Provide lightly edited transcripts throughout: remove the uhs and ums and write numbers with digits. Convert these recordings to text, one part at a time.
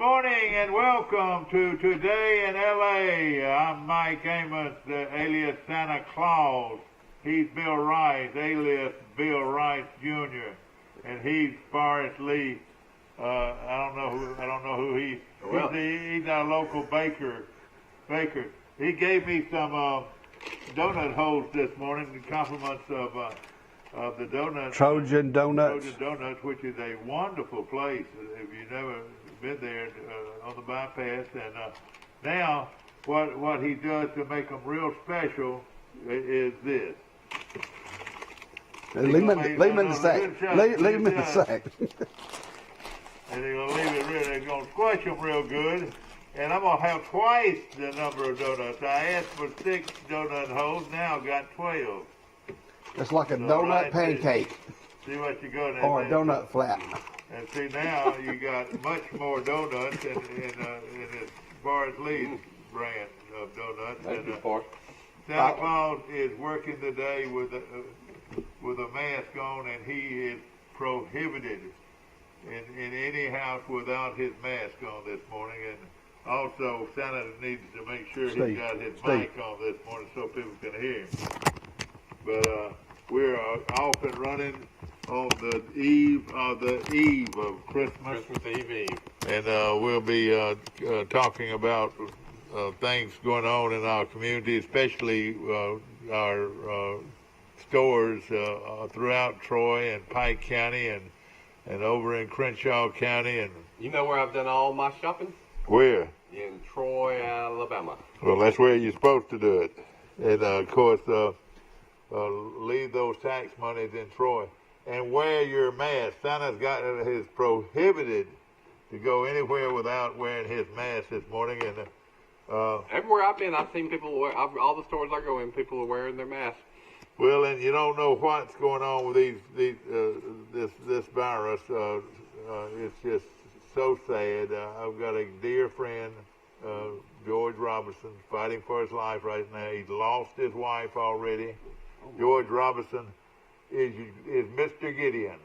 morning and welcome to Today in L.A. I'm Mike Amos, alias Santa Claus. He's Bill Rice, alias Bill Rice Jr., and he's Forrest Lee. I don't know who he's. He's our local baker. He gave me some donut holes this morning in compliments of the donut. Trojan Donuts. Trojan Donuts, which is a wonderful place. If you've never been there on the bypass, and now what he does to make them real special is this. Leave him in the sack. Leave him in the sack. And he's gonna leave it real. They're gonna squash them real good. And I'm gonna have twice the number of donuts. I asked for 6 donut holes. Now I've got 12. It's like a donut pancake. See what you got in or a donut flat. And see, now you got much more donuts in this Forrest Lee brand of donuts. Thank you, Santa Claus is working today with a mask on, and he is prohibited in any house without his mask on this morning. And also, Santa needs to make sure he's got his mic on this morning so people can hear him. But we're off and running on the eve of Christmas. Christmas Eve. And we'll be talking about things going on in our community, especially our stores throughout Troy and Pike County and over in Crenshaw County. And you know where I've done all my shopping? Where? In Troy, Alabama. Well, that's where you're supposed to do it. And of course, leave those tax monies in Troy and wear your mask. Santa's got is prohibited to go anywhere without wearing his mask this morning. And everywhere I've been, I've seen people wear. All the stores I go in, people are wearing their masks. Well, and you don't know what's going on with this virus. It's just so sad. I've got a dear friend, George Robinson, fighting for his life right now. He's lost his wife already. George Robinson is Mr. Gideon.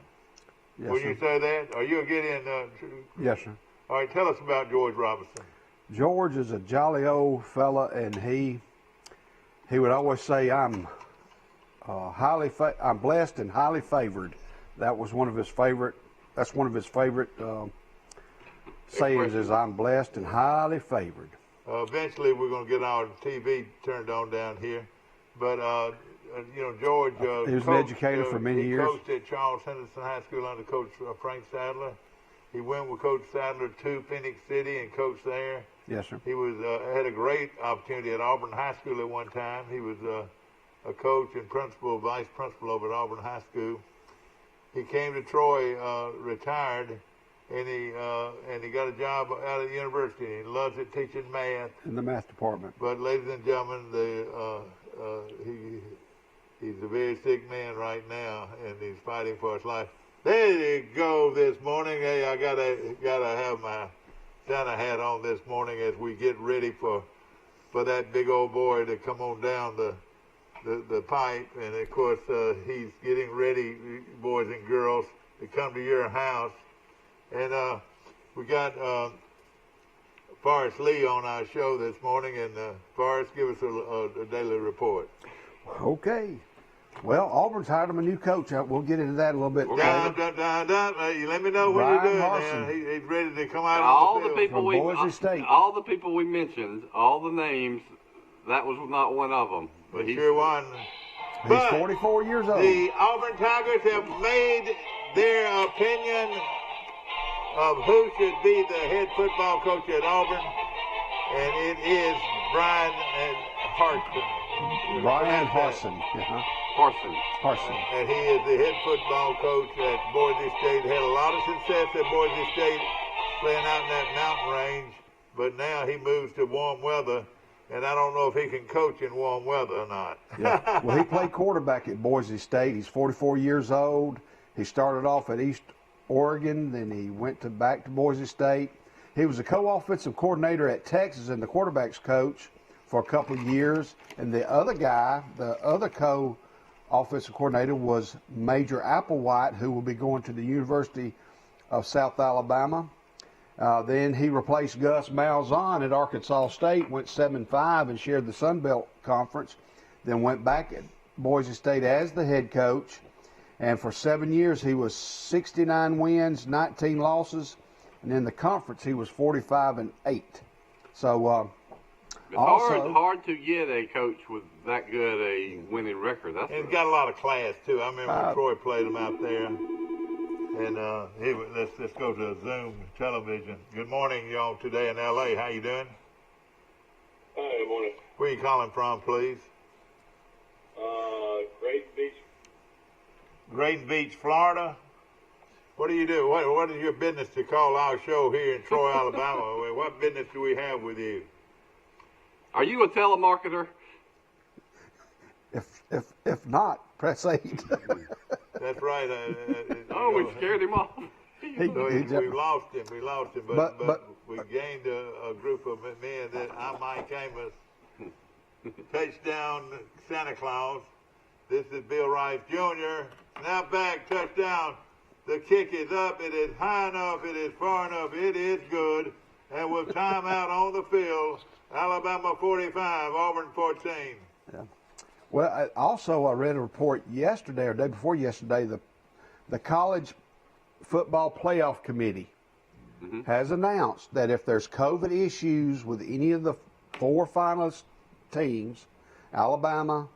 Yes, Will sir. you say that? Are you a Gideon? Yes, sir. All right, tell us about George Robinson. George is a jolly old fella, and he would always say, I'm blessed and highly favored. That was one of his favorite. That's one of his favorite sayings is, I'm blessed and highly favored. Eventually, we're going to get our TV turned on down here. But, George he was an educator for many years. He coached at Charles Henderson High School under Coach Frank Sadler. He went with Coach Sadler to Phoenix City and coached there. Yes, sir. He was had a great opportunity at Auburn High School at one time. He was a coach and vice principal over at Auburn High School. He came to Troy, retired, and he got a job out at the university. He loves it teaching math. In the math department. But ladies and gentlemen, he's a very sick man right now, and he's fighting for his life. There you go this morning. Hey, I gotta have my Santa hat on this morning as we get ready for that big old boy to come on down the pipe. And of course, he's getting ready, boys and girls, to come to your house. And we got Forrest Lee on our show this morning. And Forrest, give us a daily report. Okay. Well, Auburn's hired him a new coach. We'll get into that a little bit. You let me know when you're doing that. He's ready to come out all on the the field. people all the people we mentioned, all the names, that was not one of them. But he sure won. He's 44 years old. The Auburn Tigers have made their opinion of who should be the head football coach at Auburn, and it is Brian Harsin. Brian Harsin. Harsin. And he is the head football coach at Boise State. Had a lot of success at Boise State playing out in that mountain range, but now he moves to warm weather, and I don't know if he can coach in warm weather or not. Yeah. Well, he played quarterback at Boise State. He's 44 years old. He started off at East Oregon, then he went back to Boise State. He was a co-offensive coordinator at Texas and the quarterback's coach for a couple of years. And the other guy, the other co-offensive coordinator, was Major Applewhite, who will be going to the University of South Alabama. Then he replaced Gus Malzahn at Arkansas State, went 7-5 and shared the Sun Belt Conference. Then went back at Boise State as the head coach. And for 7 years, he was 69 wins, 19 losses. And in the conference, he was 45-8. So, it's also hard to get a coach with that good a winning record. And he's got a lot of class, too. I remember when Troy played him out there. And let's go to Zoom television. Good morning, y'all, today in L.A. How you doing? Hi, good morning. Where you calling from, please? Great Beach. Grayton Beach, Florida. What do you do? What is your business to call our show here in Troy, Alabama? What business do we have with you? Are you a telemarketer? if not, press 8. That's right. We scared him off. We lost him. We lost him. But we gained a group of men that I'm Mike Amos. Touchdown, Santa Claus. This is Bill Rice Jr. Now back, touchdown. The kick is up. It is high enough. It is far enough. It is good. And with timeout on the field, Alabama 45, Auburn 14. Yeah. Well, I read a report yesterday or day before yesterday. The College Football Playoff Committee has announced that if there's COVID issues with any of the 4 finalist teams, Alabama,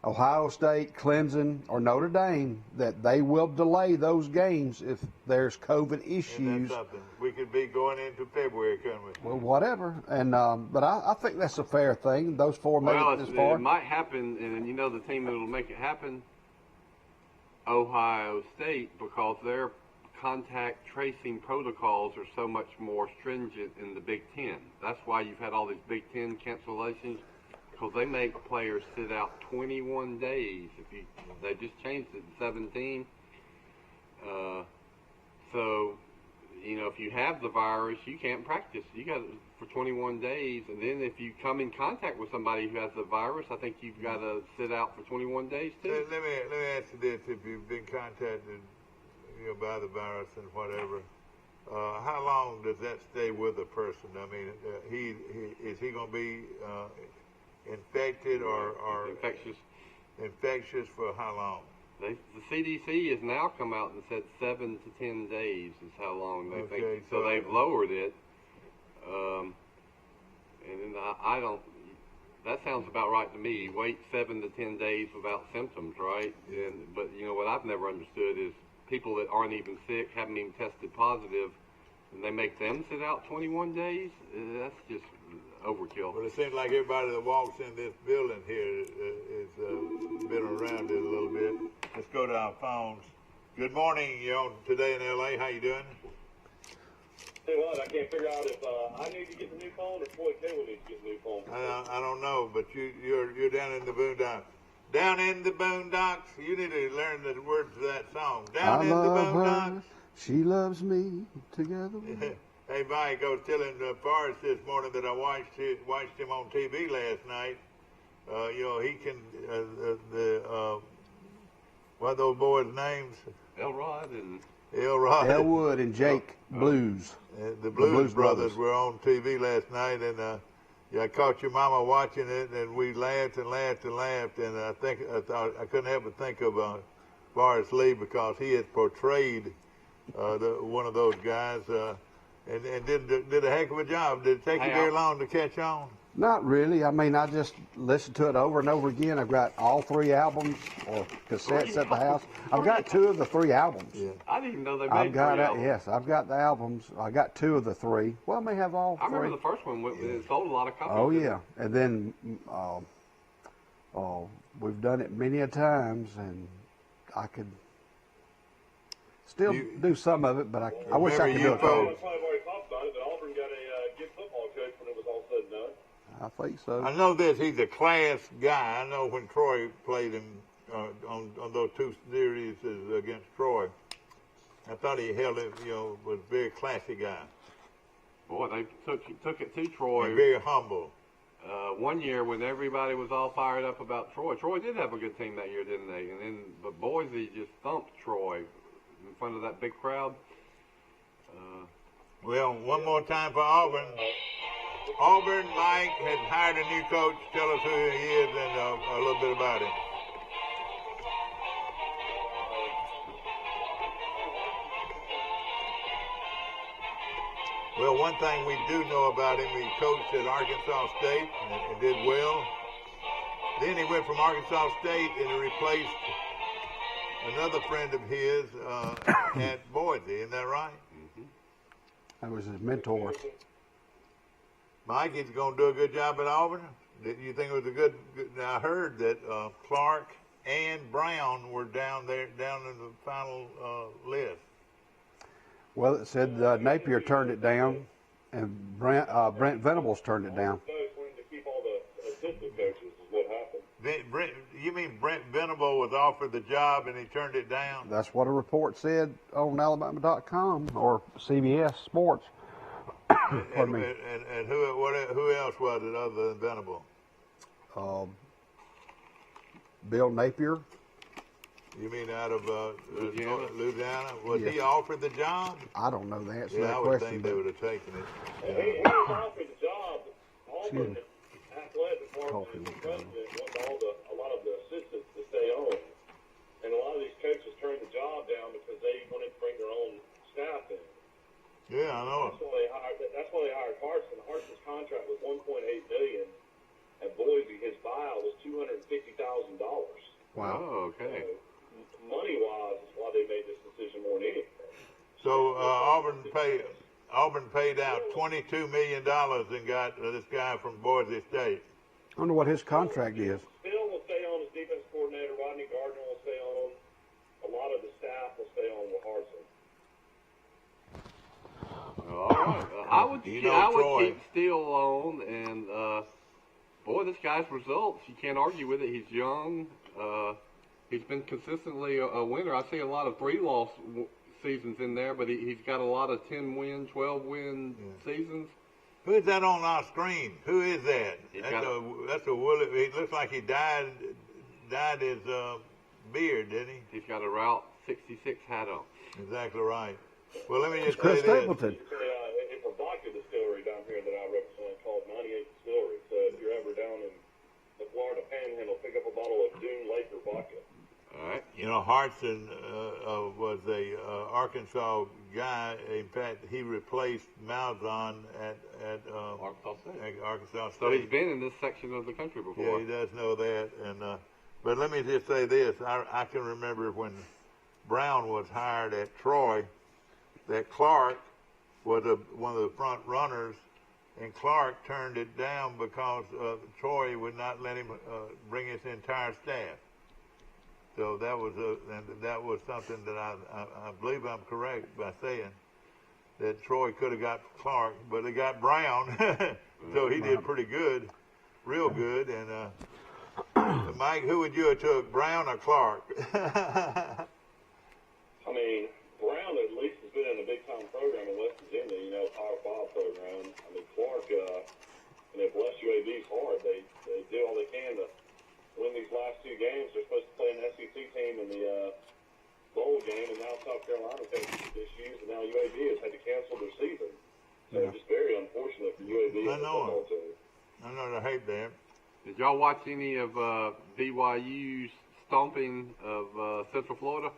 Ohio State, Clemson, or Notre Dame, that they will delay those games if there's COVID issues. And that's something. We could be going into February, couldn't we? Well, whatever. And but I think that's a fair thing. Those 4 made it this far. It might happen, and you know the team that will make it happen, Ohio State, because their contact tracing protocols are so much more stringent in the Big Ten. That's why you've had all these Big Ten cancellations. Because they make players sit out 21 days. They just changed it to 17. So, you know, if you have the virus, you can't practice. You got for 21 days, and then if you come in contact with somebody who has the virus, I think you've got to sit out for 21 days too. Let me ask you this: if you've been contacted, by the virus and whatever, how long does that stay with a person? I mean, is he going to be infected or infectious for how long? The CDC has now come out and said 7 to 10 days is how long they think. So they've lowered it. And then I don't. That sounds about right to me. Wait 7 to 10 days without symptoms, right? But you know what I've never understood is people that aren't even sick, haven't even tested positive, and they make them sit out 21 days. That's just overkill. Well, it seems like everybody that walks in this building here has been around it a little bit. Let's go to our phones. Good morning, you're on Today in L.A. How you doing? Hey, what? I can't figure out if I need to get the new phone or Floyd Taylor needs to get the new phone. I don't know, but you're down in the boondocks. Down in the boondocks. You need to learn the words of that song. Down in the boondocks. Her. She loves me. Together. Hey, Mike, I was telling Forrest this morning that I watched him on TV last night. He can what are those boys' names? Elwood and Jake Blues. The Blues Brothers were on TV last night, and I caught your mama watching it, and we laughed and laughed and laughed, and I thought I couldn't help but think of Forrest Lee because he had portrayed one of those guys, and did a heck of a job. Did it take you very long to catch on? Not really. I mean, I just listened to it over and over again. I've got all 3 albums or cassettes at the house. I've got 2 of the 3 albums. Yeah. I didn't even know they made 3 albums. Yes, I've got the albums. I got 2 of the 3. Well, I may have all 3. I remember the first one. It sold a lot of copies. Oh, yeah. And then we've done it many a times, and I could still do some of it, but I wish I could do it. I've already talked about it, but Auburn got a good football coach when it was all said and done. I think so. I know this. He's a class guy. I know when Troy played him on those 2 series against Troy, I thought he held it, was a very classy guy. Boy, they took it to Troy. And very humble. One year when everybody was all fired up about Troy. Troy did have a good team that year, didn't they? But Boise just thumped Troy in front of that big crowd. Well, one more time for Auburn. Auburn, Mike has hired a new coach. Tell us who he is and a little bit about him. Well, one thing we do know about him, he coached at Arkansas State and did well. Then he went from Arkansas State and he replaced another friend of his at Boise. Isn't that right? Mm-hmm. That was his mentor. Mike, he's going to do a good job at Auburn. Did you think it was a good? Now, I heard that Clark and Brown were down in the final list. Well, it said Napier turned it down, and Brent Venables turned it down. Coach wanted to keep all the assistant coaches is what happened. You mean Brent Venable was offered the job and he turned it down? That's what a report said on Alabama.com or CBS Sports. Pardon me. And who else was it other than Venable? Bill Napier. You mean out of Louisiana? Was Yes. he offered the job? I don't know the answer to Yeah, that I would question. think they would have taken it. He was offered the job. Auburn athletic department and the president wanted a lot of the assistants to stay on. And a lot of these coaches turned the job down because they wanted to bring their own staff in. Yeah, I know. That's why they hired Hartson. Hartson's contract was $1.8 million. At Boise, his buyout was $250,000. Wow. Oh, okay. So, money-wise, is why they made this decision more than anything. So Auburn paid out $22 million and got this guy from Boise State. I wonder what his contract is. Phil will stay on as defense coordinator. Rodney Gardner will stay on. A lot of the staff will stay on with Hartson. All right. I would Troy. keep Steele on, and boy, this guy's results, you can't argue with it. He's young. He's been consistently a winner. I see a lot of 3-loss seasons in there, but he's got a lot of 10-win, 12-win seasons. Who is that on our screen? Who is that? That's a Willie. He looks like he dyed his beard, didn't he? He's got a Route 66 hat on. Exactly right. Well, let me just Chris say this. Stapleton. It's a vodka distillery down here that I represent called 98 Distillery. So if you're ever down in the Florida Panhandle, pick up a bottle of Dune Laker vodka. All right. You know, Hartson was a Arkansas guy. In fact, he replaced Malzahn at Arkansas State. So he's been in this section of the country before. Yeah, he does know that. And but let me just say this: I can remember when Brown was hired at Troy, that Clark was one of the front runners, and Clark turned it down because Troy would not let him bring his entire staff. So that was something that I believe I'm correct by saying that Troy could have got Clark, but they got Brown, so he did pretty good, real good. And Mike, who would you have took, Brown or Clark? I mean, Brown at least has been in a big-time program in West Virginia, Power 5 program. I mean, Clark, bless UAB's hard. They do all they can to win these last 2 games. They're supposed to play an SEC team in the bowl game, and now South Carolina's had issues, and now UAB has had to cancel their season. So it's just very unfortunate for UAB and the football team. I know, I hate that. Did y'all watch any of BYU's stomping of Central Florida?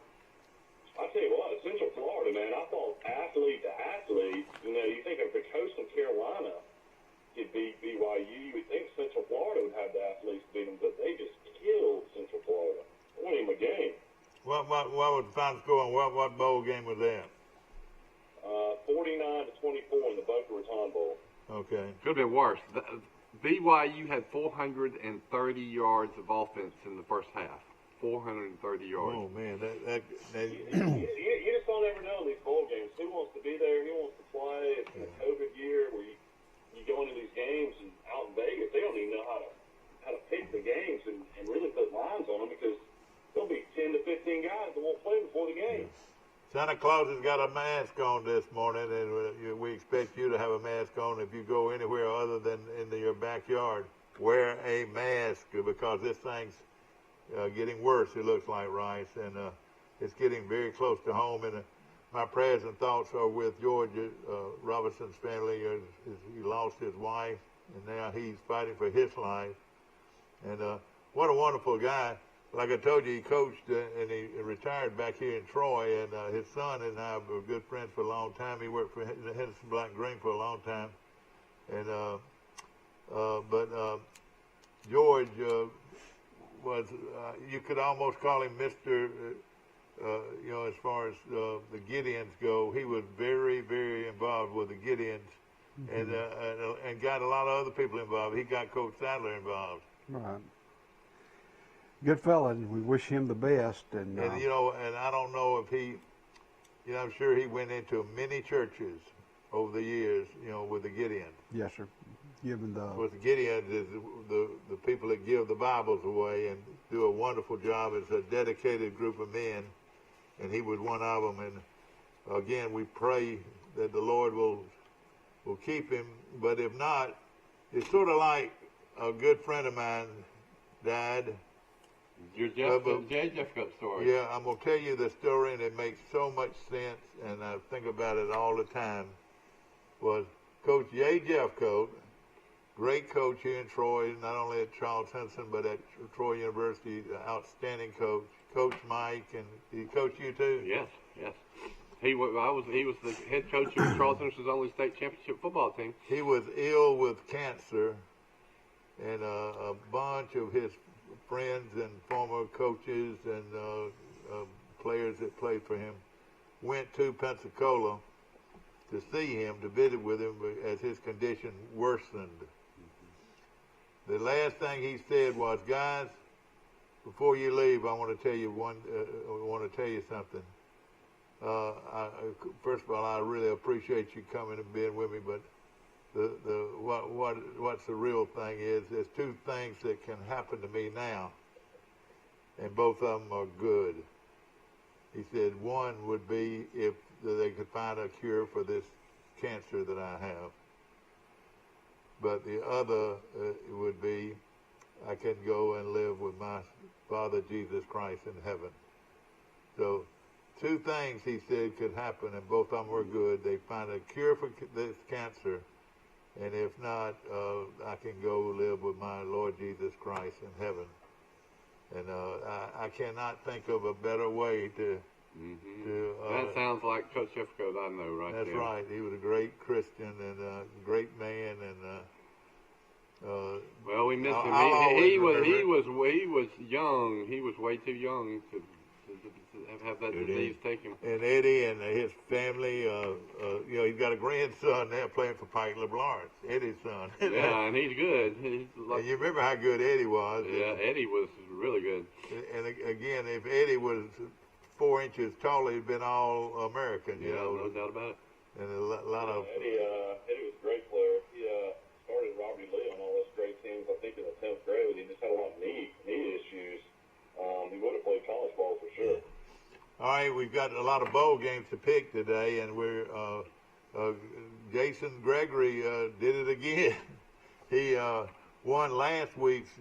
I tell you what, Central Florida, man, I thought athlete to athlete, you think if the Coastal Carolina could beat BYU, you would think Central Florida would have the athletes beat them, but they just killed Central Florida. It wasn't even a game. What was the final score, and what bowl game was that? 49-24 in the Boca Raton Bowl. Okay. Could have been worse. BYU had 430 yards of offense in the first half. 430 yards. Oh man, You just don't ever know in these bowl games who wants to be there, who wants to play. It's a COVID year where you go into these games and out in Vegas, they don't even know how to pick the games and really put lines on them because there'll be 10 to 15 guys that won't play before the game. Santa Claus has got a mask on this morning, and we expect you to have a mask on if you go anywhere other than into your backyard. Wear a mask because this thing's getting worse, it looks like, Rice, and it's getting very close to home. And my prayers and thoughts are with George Robinson's family. He lost his wife, and now he's fighting for his life. And what a wonderful guy. Like I told you, he coached and he retired back here in Troy, and his son and I were good friends for a long time. He worked for Henderson Black and Green for a long time. And but George was, you could almost call him Mr., as far as the Gideons go. He was very, very involved with the Gideons, and got a lot of other people involved. He got Coach Sadler involved. Right. Good fella, and we wish him the best. And and I don't know if he, I'm sure he went into many churches over the years, with the Gideons. Yes, sir. Given the With the Gideons is the people that give the Bibles away and do a wonderful job. It's a dedicated group of men, and he was one of them. And again, we pray that the Lord will keep him. But if not, it's sort of like a good friend of mine died. Your Jeff story. Yeah, I'm going to tell you the story, and it makes so much sense, and I think about it all the time. Was Coach J. Jeffcoat, great coach here in Troy, not only at Charles Henson, but at Troy University, outstanding coach. Coach Mike, and did he coach you too? Yes. He was the head coach of Charles Henson's only state championship football team. He was ill with cancer, and a bunch of his friends and former coaches and players that played for him went to Pensacola to see him, to visit with him as his condition worsened. The last thing he said was, "Guys, before you leave, I want to tell you something. First of all, I really appreciate you coming and being with me, but what's the real thing is there's two things that can happen to me now, and both of them are good." He said one would be if they could find a cure for this cancer that I have, but the other would be I can go and live with my Father Jesus Christ in heaven. So two things, he said, could happen, and both of them were good. They find a cure for this cancer, and if not, I can go live with my Lord Jesus Christ in heaven. And I cannot think of a better way to... that sounds like Coach Jeffcoat I know, right? That's there. right. He was a great Christian and a great man, and well, we miss him. He was young. He was way too young to have that disease take him. And Eddie and his family, he's got a grandson there playing for Pike LeBlanc, Eddie's son. Yeah, and he's good. And you remember how good Eddie was. Yeah, Eddie was really good. And again, if Eddie was 4 inches taller, he'd been All-American, no doubt about it. And a lot of... Eddie was a great player. He started Robbie Lee on all those great teams, I think, in the 10th grade. He just had a lot of knee issues. He would have played college ball for sure. All right, we've got a lot of bowl games to pick today, and we're Jason Gregory did it again. He won last week's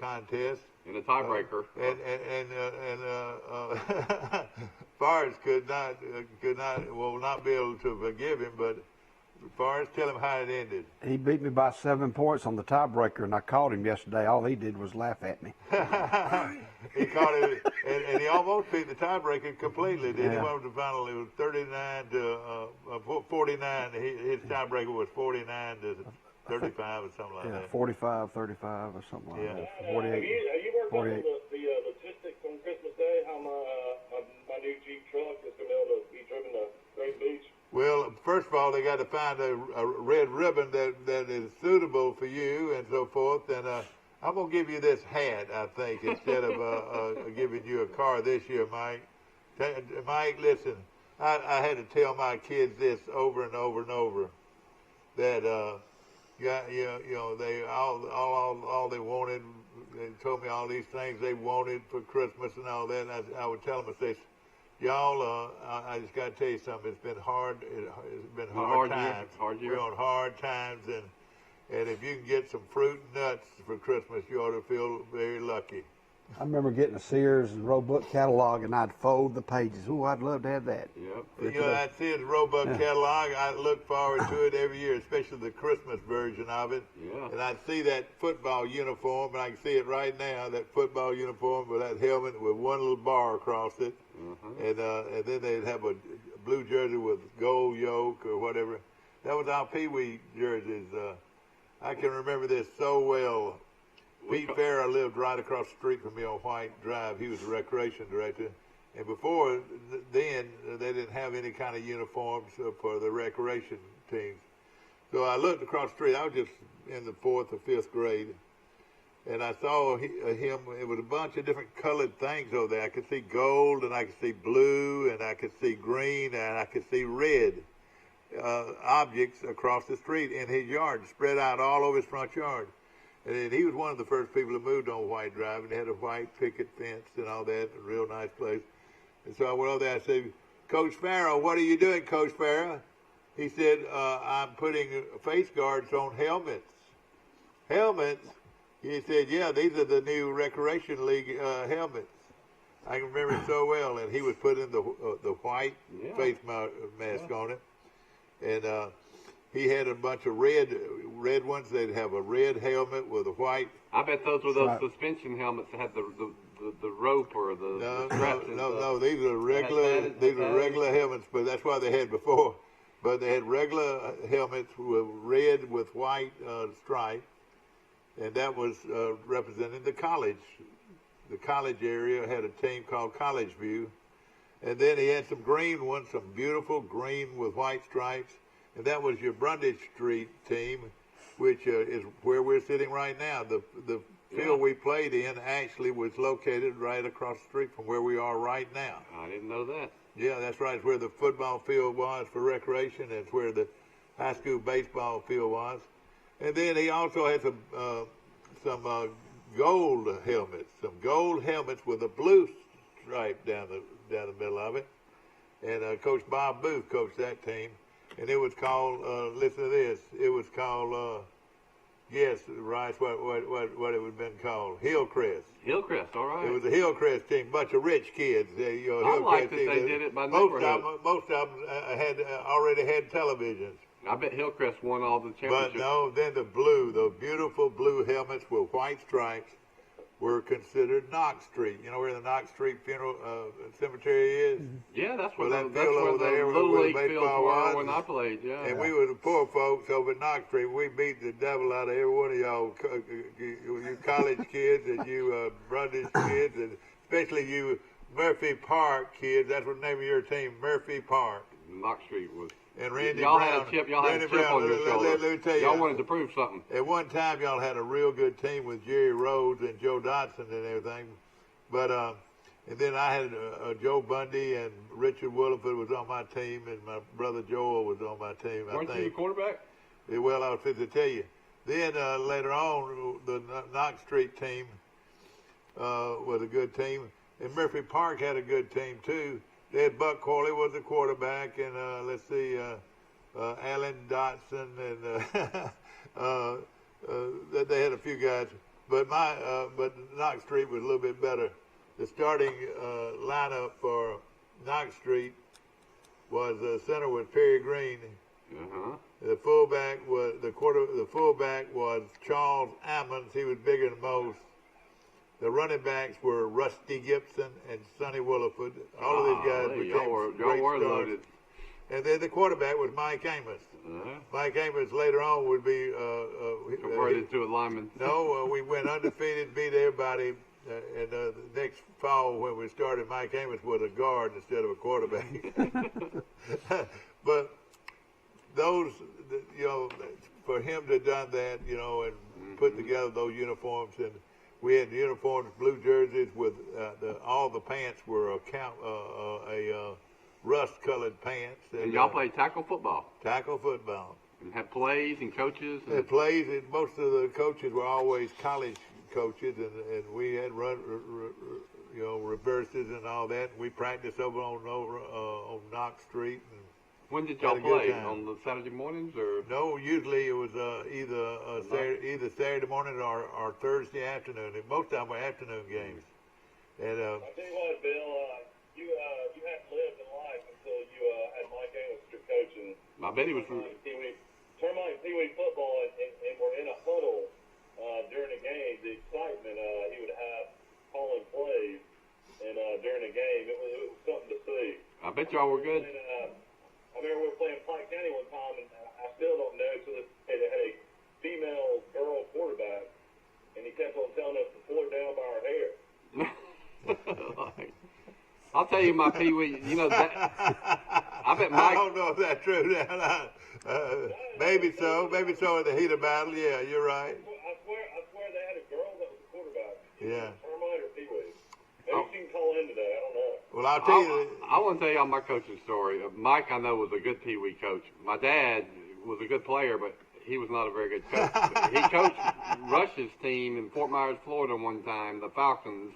contest in a tiebreaker, and Forrest will not be able to forgive him, but Forrest, tell him how it ended. He beat me by 7 points on the tiebreaker, and I caught him yesterday. All he did was laugh at me. He caught him, and he almost beat the tiebreaker completely. Then he Yeah. went to the final. It was 39 to 49. His tiebreaker was 49 to 35 or something like Yeah, that. 45, 35 or something like Yeah. that. Have 48. you worked 48. on the logistics on Christmas Day? How my new Jeep truck is going to be able to be driven to Great Beach? Well, first of all, they got to find a red ribbon that is suitable for you and so forth. And I'm going to give you this hat, I think, instead of giving you a car this year, Mike. Mike, listen, I had to tell my kids this over and over and over, that they all they wanted. They told me all these things they wanted for Christmas and all that. And I would tell them, I say, y'all, I just got to tell you something. It's been hard. It's been hard times. We're on hard times, and if you can get some fruit and nuts for Christmas, you ought to feel very lucky. I remember getting a Sears and Roebuck catalog, and I'd fold the pages. Ooh, I'd love to have that. Yep. You know, I see the Roebuck catalog. I look forward to it every year, especially the Christmas version of it. Yeah. And I see that football uniform, and I can see it right now, that football uniform with that helmet with one little bar across it. And then they'd have a blue jersey with gold yoke or whatever. That was our Pee Wee jerseys. I can remember this so well. Pete Farrah lived right across the street from me on White Drive. He was the recreation director. And before then, they didn't have any kind of uniforms for the recreation teams. So I looked across the street. I was just in the 4th or 5th grade. And I saw him. It was a bunch of different colored things over there. I could see gold, and I could see blue, and I could see green, and I could see red objects across the street in his yard, spread out all over his front yard. And he was one of the first people who moved on White Drive, and had a white picket fence and all that, a real nice place. And so I went over there, I said, Coach Farrah, what are you doing, Coach Farrah? He said, I'm putting face guards on helmets. Helmets? He said, yeah, these are the new Recreation League helmets. I can remember it so well. And he was putting the white face mask on it. And he had a bunch of red ones. They'd have a red helmet with a white. I bet those were those suspension helmets that had the rope or the straps. No. These are regular. These are regular helmets, but that's what they had before. But they had regular helmets with red with white stripe, and that was representing the college. The college area had a team called College View, and then he had some green ones, some beautiful green with white stripes. And that was your Brundage Street team, which is where we're sitting right now. The field we played in actually was located right across the street from where we are right now. I didn't know that. Yeah, that's right. It's where the football field was for recreation. It's where the high school baseball field was. And then he also had some gold helmets with a blue stripe down the middle of it. And Coach Bob Booth coached that team. And it was called, listen to this, it was called, yes, right, what it would have been called, Hillcrest. Hillcrest, all right. It was a Hillcrest team, bunch of rich kids. I like that they did it by neighborhood. Most of them already had televisions. I bet Hillcrest won all the championships. But no, then the beautiful blue helmets with white stripes were considered Knox Street. You know where the Knox Street Funeral Cemetery is? Yeah, that's where that the Little League fields were when I played, yeah. And we were the poor folks over at Knox Street. We beat the devil out of every one of y'all, you college kids and you Brundage kids, and especially you Murphy Park kids. That's what the name of your team, Murphy Park. Knox Street was. And Randy y'all Brown. Had a chip on your shoulder. Let me tell you, y'all wanted to prove something. At one time, y'all had a real good team with Jerry Rhodes and Joe Dotson and everything. But and then I had Joe Bundy and Richard Williford was on my team, and my brother Joel was on my team. Weren't you the quarterback? Yeah, well, I was fit to tell you. Then later on, the Knox Street team was a good team, and Murphy Park had a good team too. They had Buck Corley was the quarterback, and let's see, Alan Dotson, and they had a few guys. But Knox Street was a little bit better. The starting lineup for Knox Street was center was Perry Green. The fullback was Charles Ammons. He was bigger than most. The running backs were Rusty Gibson and Sonny Williford. All of these guys became great stars. And then the quarterback was Mike Amos. Mike Amos later on would be converted to a lineman. No, we went undefeated, beat everybody. And the next fall when we started, Mike Amos was a guard instead of a quarterback. But those, for him to have done that, and put together those uniforms, and we had uniforms, blue jerseys with all the pants were rust-colored pants. And y'all played tackle football. Tackle football. And had plays and coaches. And plays, and most of the coaches were always college coaches, and we had reverses and all that. We practiced over on Knox Street. And when did y'all play? On the Saturday mornings, or? No, usually it was either Saturday morning or Thursday afternoon. And most of them were afternoon games. And I tell you what, Bill, you hadn't lived in life until you had Mike Amos as your coach, and I bet he was. Termite Pee Wee football, and we're in a huddle during a game. The excitement he would have calling plays, and during a game, it was something to see. I bet y'all were good. And, I remember we were playing Pike County one time, and I still don't know to this day they had a female girl quarterback, and he kept on telling us to pull her down by her hair. I'll tell you my Pee Wee. You know that. I bet Mike. I don't know if that's true. Maybe so. Maybe so in the heat of battle. Yeah, you're right. I swear they had a girl that was a quarterback. Yeah. Termite or Pee Wee. Maybe she can call in today. I don't know. Well, I'll tell you. I want to tell y'all my coaching story. Mike, I know, was a good Pee Wee coach. My dad was a good player, but he was not a very good coach. He coached Rush's team in Fort Myers, Florida one time, the Falcons.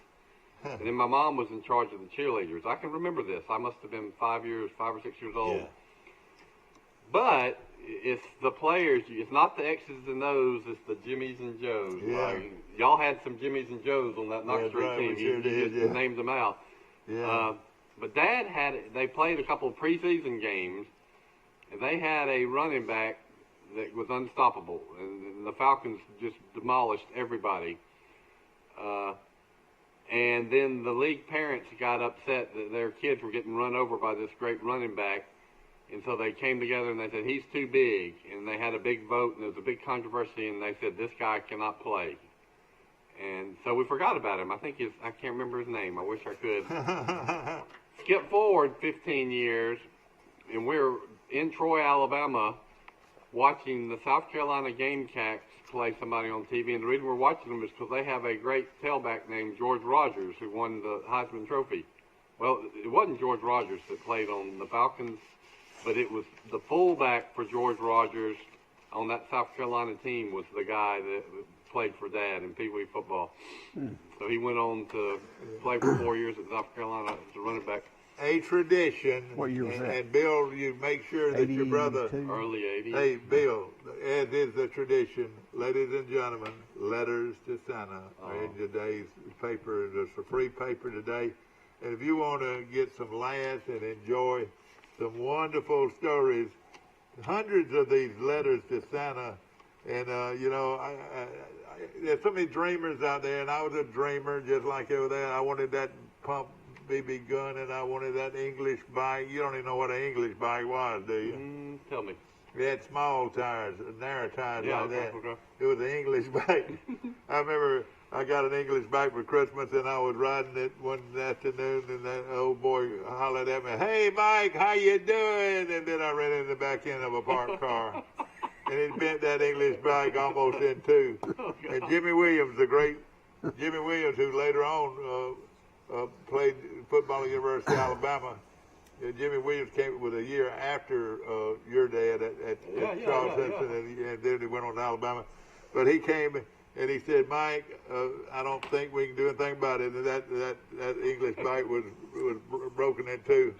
And then my mom was in charge of the cheerleaders. I can remember this. I must have been 5 or 6 years old. Yeah. But it's the players. It's not the X's and O's. It's the Jimmies and Joes. Yeah. Like, y'all had some Jimmies and Joes on that Knox That's Street right, team. we sure You did, just yeah. named them out. Yeah. But Dad they played a couple of preseason games, and they had a running back that was unstoppable. And the Falcons just demolished everybody. And then the league parents got upset that their kids were getting run over by this great running back. And so they came together and they said, he's too big. And they had a big vote, and there was a big controversy, and they said, this guy cannot play. And so we forgot about him. I can't remember his name. I wish I could. Skip forward 15 years, and we're in Troy, Alabama, watching the South Carolina Gamecocks play somebody on TV. And the reason we're watching them is because they have a great tailback named George Rogers, who won the Heisman Trophy. Well, it wasn't George Rogers that played on the Falcons, but it was the fullback for George Rogers on that South Carolina team was the guy that played for Dad in Pee Wee football. So he went on to play for 4 years at South Carolina as a running back. A tradition. What year was that? And Bill, you make sure that your brother. 82? Early 80s. Hey, Bill, as is the tradition, ladies and gentlemen, letters to Santa are in today's paper. There's a free paper today. And if you want to get some laughs and enjoy some wonderful stories, hundreds of these letters to Santa. And, there's so many dreamers out there, and I was a dreamer just like over there. I wanted that pump BB gun, and I wanted that English bike. You don't even know what an English bike was, do you? Tell me. It had small tires, narrow tires like that. Okay. It was an English bike. I remember I got an English bike for Christmas, and I was riding it one afternoon, and that old boy hollered at me, "Hey, Mike, how you doing?" And then I ran in the back end of a parked car. And he bent that English bike almost in two. And Jimmy Williams, the great Jimmy Williams, who later on played football at the University of Alabama. Jimmy Williams came with a year after your dad at Charles Simpson, and then he went on to Alabama. But he came and he said, "Mike, I don't think we can do anything about it." And that English bike was broken in two.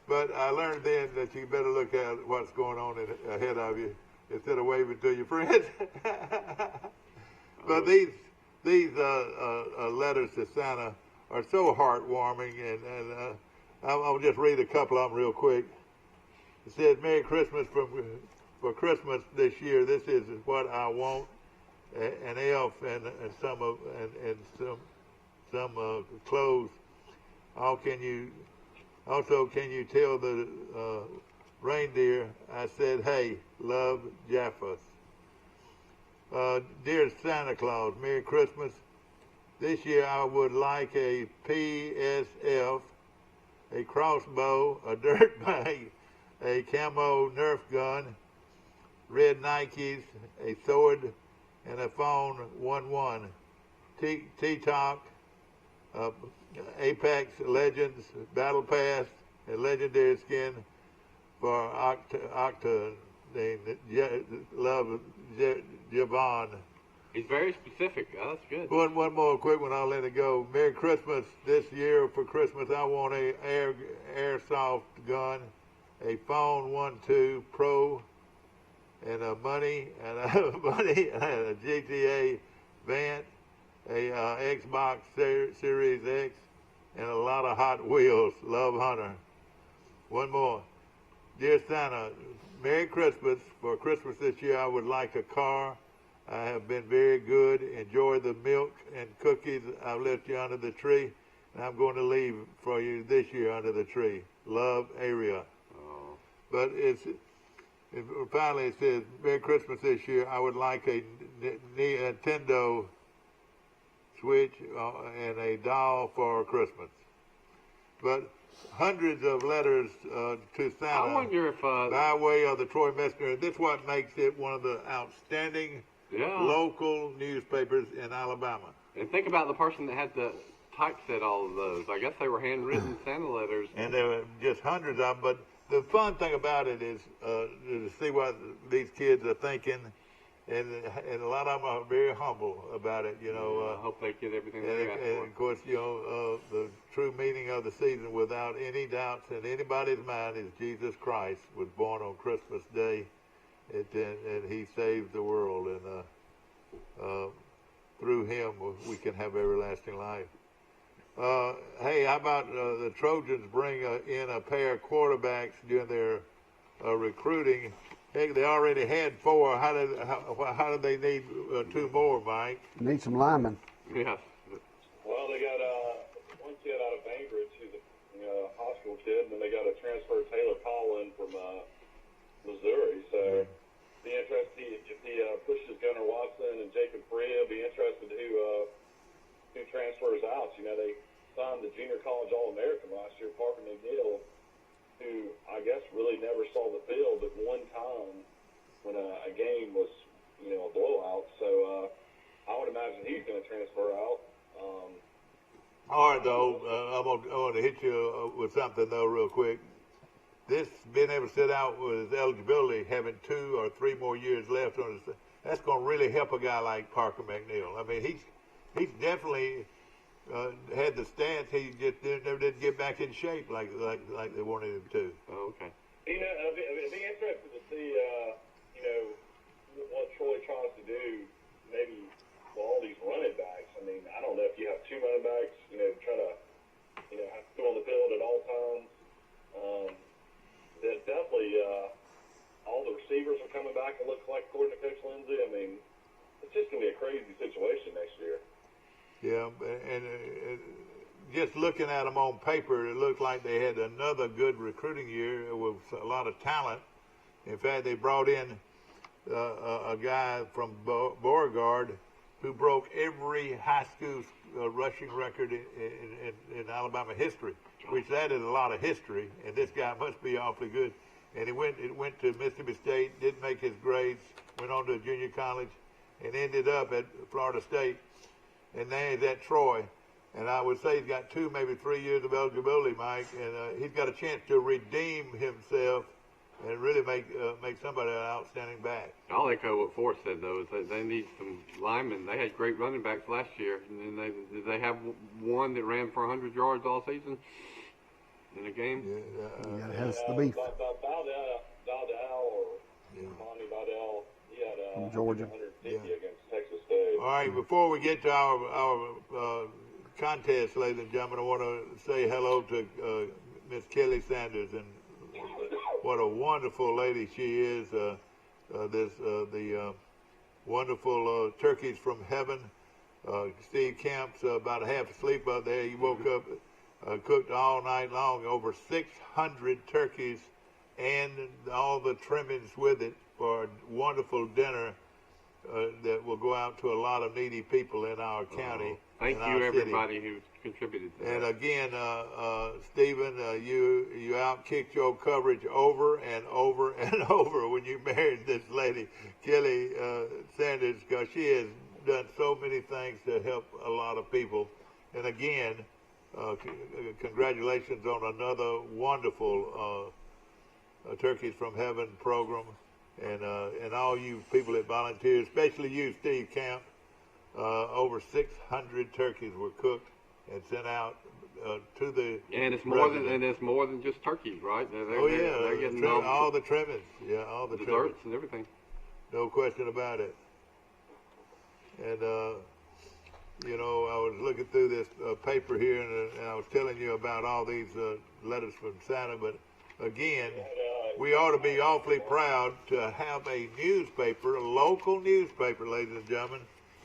But I learned then that you better look at what's going on ahead of you instead of waving to your friends. But these letters to Santa are so heartwarming, and I'll just read a couple of them real quick. It says, "Merry Christmas for Christmas this year. This is what I want: an elf and some clothes. Can you tell the reindeer I said, hey, love Japheth. Dear Santa Claus, Merry Christmas. This year I would like a PSF, a crossbow, a dirt bag, a camo Nerf gun, red Nikes, a sword, and a phone 1-1. T-Talk, Apex Legends Battle Pass, a legendary skin for Love Javon." He's very specific. Oh, that's good. One more quick one, I'll let it go. Merry Christmas. This year for Christmas I want a airsoft gun, a phone 1-2 Pro, and a money and a GTA Vant, a Xbox Series X, and a lot of Hot Wheels. Love, Hunter. One more. Dear Santa, Merry Christmas. For Christmas this year, I would like a car. I have been very good. Enjoy the milk and cookies I've left you under the tree. And I'm going to leave for you this year under the tree. Love, Aria. Oh. But finally it says, Merry Christmas this year. I would like a Nintendo Switch and a doll for Christmas. But hundreds of letters to Santa I wonder if by way of the Troy Messenger. This is what makes it one of the outstanding local newspapers in Alabama. And think about the person that had to typeset all of those. I guess they were handwritten Santa letters. And there were just hundreds of them. But the fun thing about it is to see what these kids are thinking. And a lot of them are very humble about it, you know. I hope they get everything they ask for. And of course, you know, the true meaning of the season, without any doubts in anybody's mind, is Jesus Christ was born on Christmas Day, and He saved the world, and through Him we can have everlasting life. Hey, how about the Trojans bring in a pair of quarterbacks during their recruiting? Heck, they already had 4. How do they need 2 more, Mike? Need some linemen. Yeah. Well, they got one kid out of Bainbridge who's a high school kid, and then they got a transfer Taylor Collin from Missouri. So be interested if he pushes Gunnar Watson and Jacob Bria. Be interested who transfers out. You know, they signed the junior college All-American last year, Parker McNeil, who I guess really never saw the field at one time when a game was, you know, a blowout. So I would imagine he's going to transfer out. All right, though, I'm going to hit you with something, though, real quick. This being able to sit out with eligibility, having 2 or 3 more years left on his, that's going to really help a guy like Parker McNeil. I mean, he's definitely had the stance. He just never did get back in shape like they wanted him to. Oh, okay. You know, it'd be interesting to see, you know, what Troy tries to do, maybe for all these running backs. I mean, I don't know if you have 2 running backs, you know, try to, you know, have to go on the field at all times. That definitely, all the receivers are coming back, it looks like, according to Coach Lindsay. I mean, it's just going to be a crazy situation next year. Yeah, and just looking at them on paper, it looked like they had another good recruiting year with a lot of talent. In fact, they brought in a guy from Beauregard who broke every high school rushing record in Alabama history, which added a lot of history, and this guy must be awfully good. And he went to Mississippi State, didn't make his grades, went on to junior college, and ended up at Florida State. And now he's at Troy. And I would say he's got 2, maybe 3 years of eligibility, Mike, and he's got a chance to redeem himself and really make somebody an outstanding back. I'll echo what Forrest said, though, is that they need some linemen. They had great running backs last year, and then did they have one that ran for 100 yards all season in a game? Yeah, that's the beef. Dowdell or Monty Dowdell, he had From Georgia. 150 against Texas State. All right, before we get to our contest, ladies and gentlemen, I want to say hello to Miss Kelly Sanders, and what a wonderful lady she is. The wonderful turkeys from heaven. Steve Camp's about half asleep out there. He woke up, cooked all night long, over 600 turkeys and all the trimmings with it for a wonderful dinner that will go out to a lot of needy people in our county. Thank you, everybody who contributed to and that. again, Stephen, you outkicked your coverage over and over and over when you married this lady, Kelly Sanders, because she has done so many things to help a lot of people. And again, congratulations on another wonderful Turkeys from Heaven program, and all you people that volunteer, especially you, Steve Camp. Over 600 turkeys were cooked and sent out to the And it's more than just turkeys, right? They're getting all the trimmings, all the desserts trimmings, and everything. no question about it. And you know, I was looking through this paper here, and I was telling you about all these letters from Santa. But again, we ought to be awfully proud to have a newspaper, a local newspaper, ladies and gentlemen,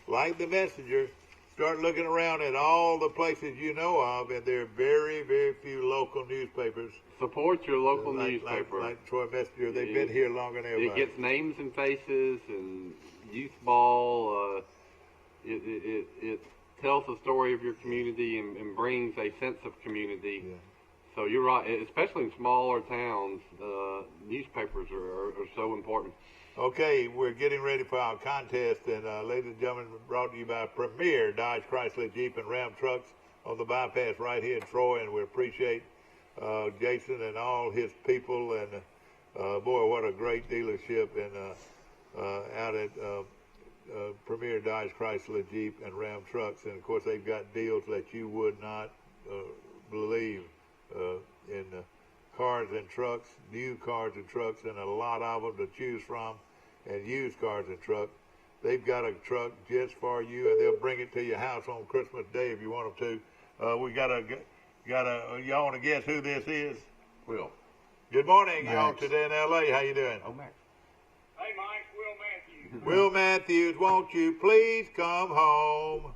like the Messenger. Start looking around at all the places you know of, and there are very, very few local newspapers. Support your local newspaper. Like Troy Messenger. They've been here longer than everybody. It gets names and faces and youth ball. It tells the story of your community and brings a sense of community. Yeah. So you're right, especially in smaller towns, newspapers are so important. Okay, we're getting ready for our contest, and ladies and gentlemen, brought to you by Premier Dodge, Chrysler, Jeep, and Ram trucks on the bypass right here in Troy, and we appreciate Jason and all his people, and boy, what a great dealership, and out at Premier Dodge, Chrysler, Jeep, and Ram trucks, and of course they've got deals that you would not believe in cars and trucks, new cars and trucks, and a lot of them to choose from, and used cars and trucks. They've got a truck just for you, and they'll bring it to your house on Christmas Day if you want them to. We got a. Y'all want to guess who this is? Will. Good morning, Max. y'all. Today in L.A. How you doing? Oh, Max. Hey, Mike, Will Matthews. Will Matthews, won't you please come home?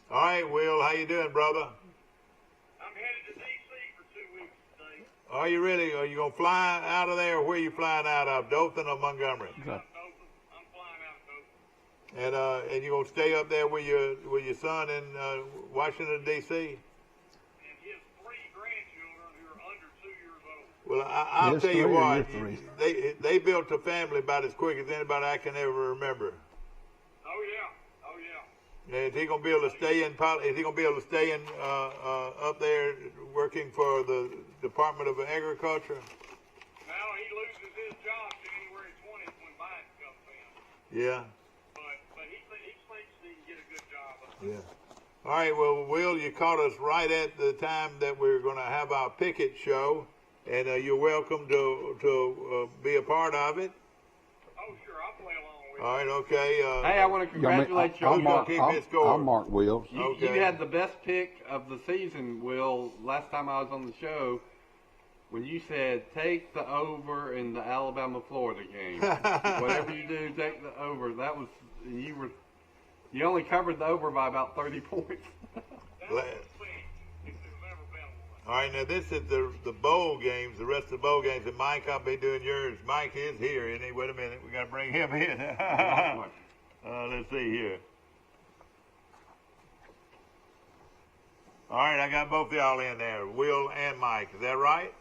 All right, Will, how you doing, brother? I'm headed to D.C. for 2 weeks today. Are you really? Are you gonna fly out of there? Or where are you flying out of? Dothan or Montgomery? I'm flying out of Dothan. And you gonna stay up there with your son in Washington D.C.? And his 3 grandchildren who are under 2 years old. Well, I'll Yes, tell you three or what. you're three? They built a family about as quick as anybody I can ever remember. Oh, yeah. Oh, yeah. Is he gonna be able to stay in? Is he gonna be able to stay in up there working for the Department of Agriculture? Now he loses his job January 20th when Biden comes in. Yeah. But he thinks he can get a good job. Yeah. All right. Well, Will, you caught us right at the time that we're going to have our picket show, and you're welcome to be a part of it. Oh, sure. I'll play along with you. All right. Okay. Hey, I want to congratulate you. I'll mark Will. You had the best pick of the season, Will, last time I was on the show, when you said take the over in the Alabama-Florida game. Whatever you do, take the over. That was you only covered the over by about 30 points. That's the best if there's ever been one. All right. Now this is the bowl games. The rest of the bowl games. And Mike, I'll be doing yours. Mike is here, isn't he? Wait a minute. We got to bring him in. Let's see here. All right, I got both of y'all in there, Will and Mike. Is that right?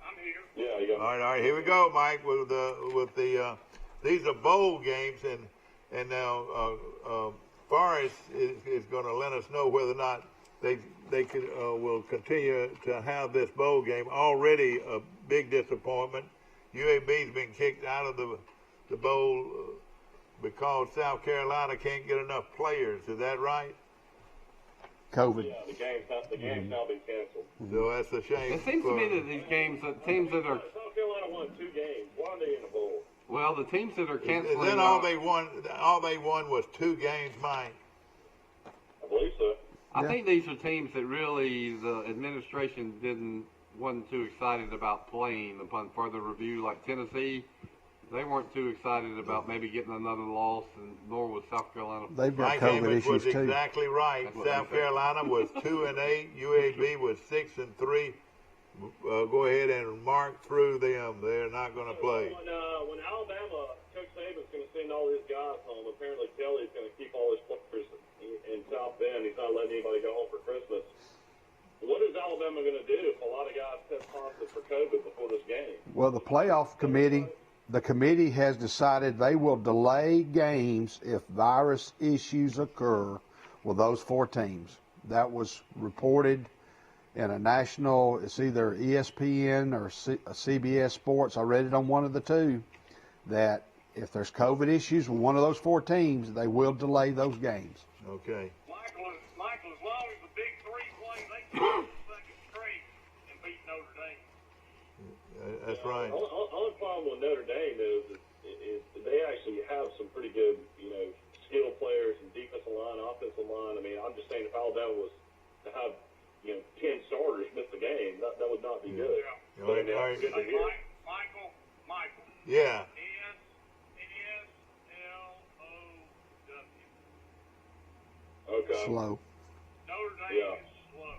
I'm here. Yeah, you got All right, here we go, Mike. With the these are bowl games, and now Forrest is going to let us know whether or not they will continue to have this bowl game. Already a big disappointment. UAB's been kicked out of the bowl because South Carolina can't get enough players. Is that right? COVID. Yeah, the game's now been canceled. So that's a shame. It seems to me that these games, teams that are, South Carolina won 2 games. Why are they in a bowl? well, the teams that are canceling. Then all they won was 2 games, Mike. I believe so. I think these are teams that really the administration wasn't too excited about playing upon further review. Like Tennessee, they weren't too excited about maybe getting another loss, and nor was South Carolina. They've got Mike COVID Amos was issues too. exactly right. That's what South they said. Carolina was 2-8. UAB was 6-3. Go ahead and mark through them. They're not going to play. When Alabama, Coach Saban's going to send all his guys home, apparently Kelly's going to keep all his players in South Bend. He's not letting anybody go home for Christmas. What is Alabama going to do if a lot of guys test positive for COVID before this game? Well, the playoff committee, the committee has decided they will delay games if virus issues occur with those 4 teams. That was reported in a national, it's either ESPN or CBS Sports. I read it on one of the 2 that if there's COVID issues with one of those 4 teams, they will delay those games. Okay. Michael, as long as the big 3 play, they can win the second straight and beat Notre Dame. That's right. The only problem with Notre Dame is they actually have some pretty good, skilled players and defensive line, offensive line. I mean, right. Good to hear. Michael. Yeah. S-S-L-O-W. Okay. Slow. Notre Dame is slow.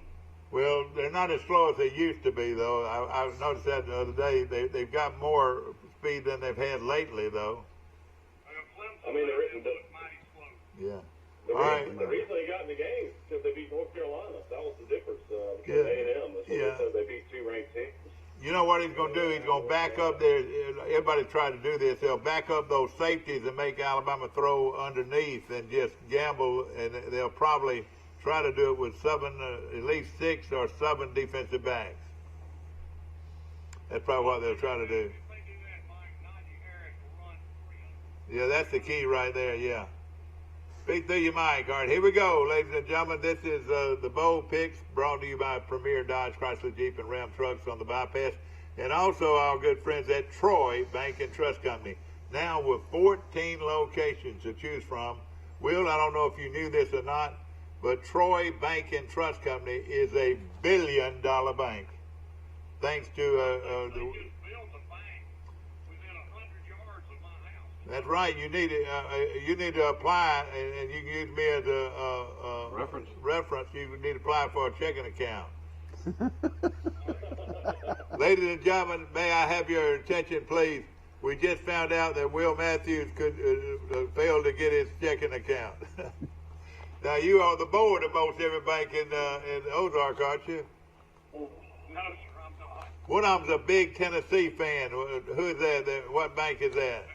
Well, they're not as slow as they used to be, though. I noticed that the other day. They've got more speed than they've had lately, though. I mean, Yeah. the All right. reason they got in the game is because they beat North Carolina. That was the difference between Yeah. A&M. That's what Yeah. they said. They beat two ranked teams. You know what he's going to do? He's going to back up there. Everybody tried to do this. They'll back up those safeties and make Alabama throw underneath and just gamble, and they'll probably try to do it with at least 6 or 7 defensive backs. That's probably what they'll try to do. Yeah, that's the key right there, yeah. Speak through your mic. All right, here we go, ladies and gentlemen. This is the Bowl Picks brought to you by Premier Dodge, Chrysler, Jeep, and Ram Trucks on the bypass. And also our good friends at Troy Bank and Trust Company. Now with 14 locations to choose from. Will, I don't know if you knew this or not, but Troy Bank and Trust Company is a $1 billion bank. Thanks to That's right. You need to apply, and you can use me as a reference. You need to apply for a checking account. Ladies and gentlemen, may I have your attention, please? We just found out that Will Matthews could failed to get his checking account. Now you are the board of most every bank in Ozark, aren't you? No, sir, I'm not. One of them's a big Tennessee fan. Who is that? What bank is that?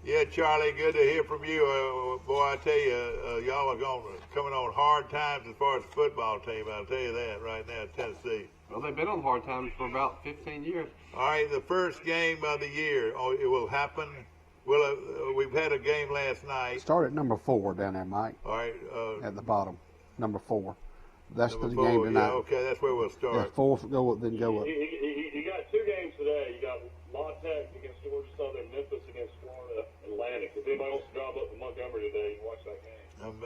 Yeah, Charlie, good to hear from you. Boy, I tell you, y'all are coming on hard times as far as the football team. I'll tell you that right now, Tennessee. Well, they've been on hard times for about 15 years. All right, the first game of the year. Oh, it will happen. We've had a game last night. Start at number 4 down there, Mike. All right. At the bottom, number 4. That's the number game 4, tonight. yeah, okay, that's where we'll start. Yeah, 4, go up, then go up. You got 2 games today. You got La Tech against Georgia Southern, Memphis against Florida Atlantic. If anybody wants to drive up to Montgomery today, you can watch that game.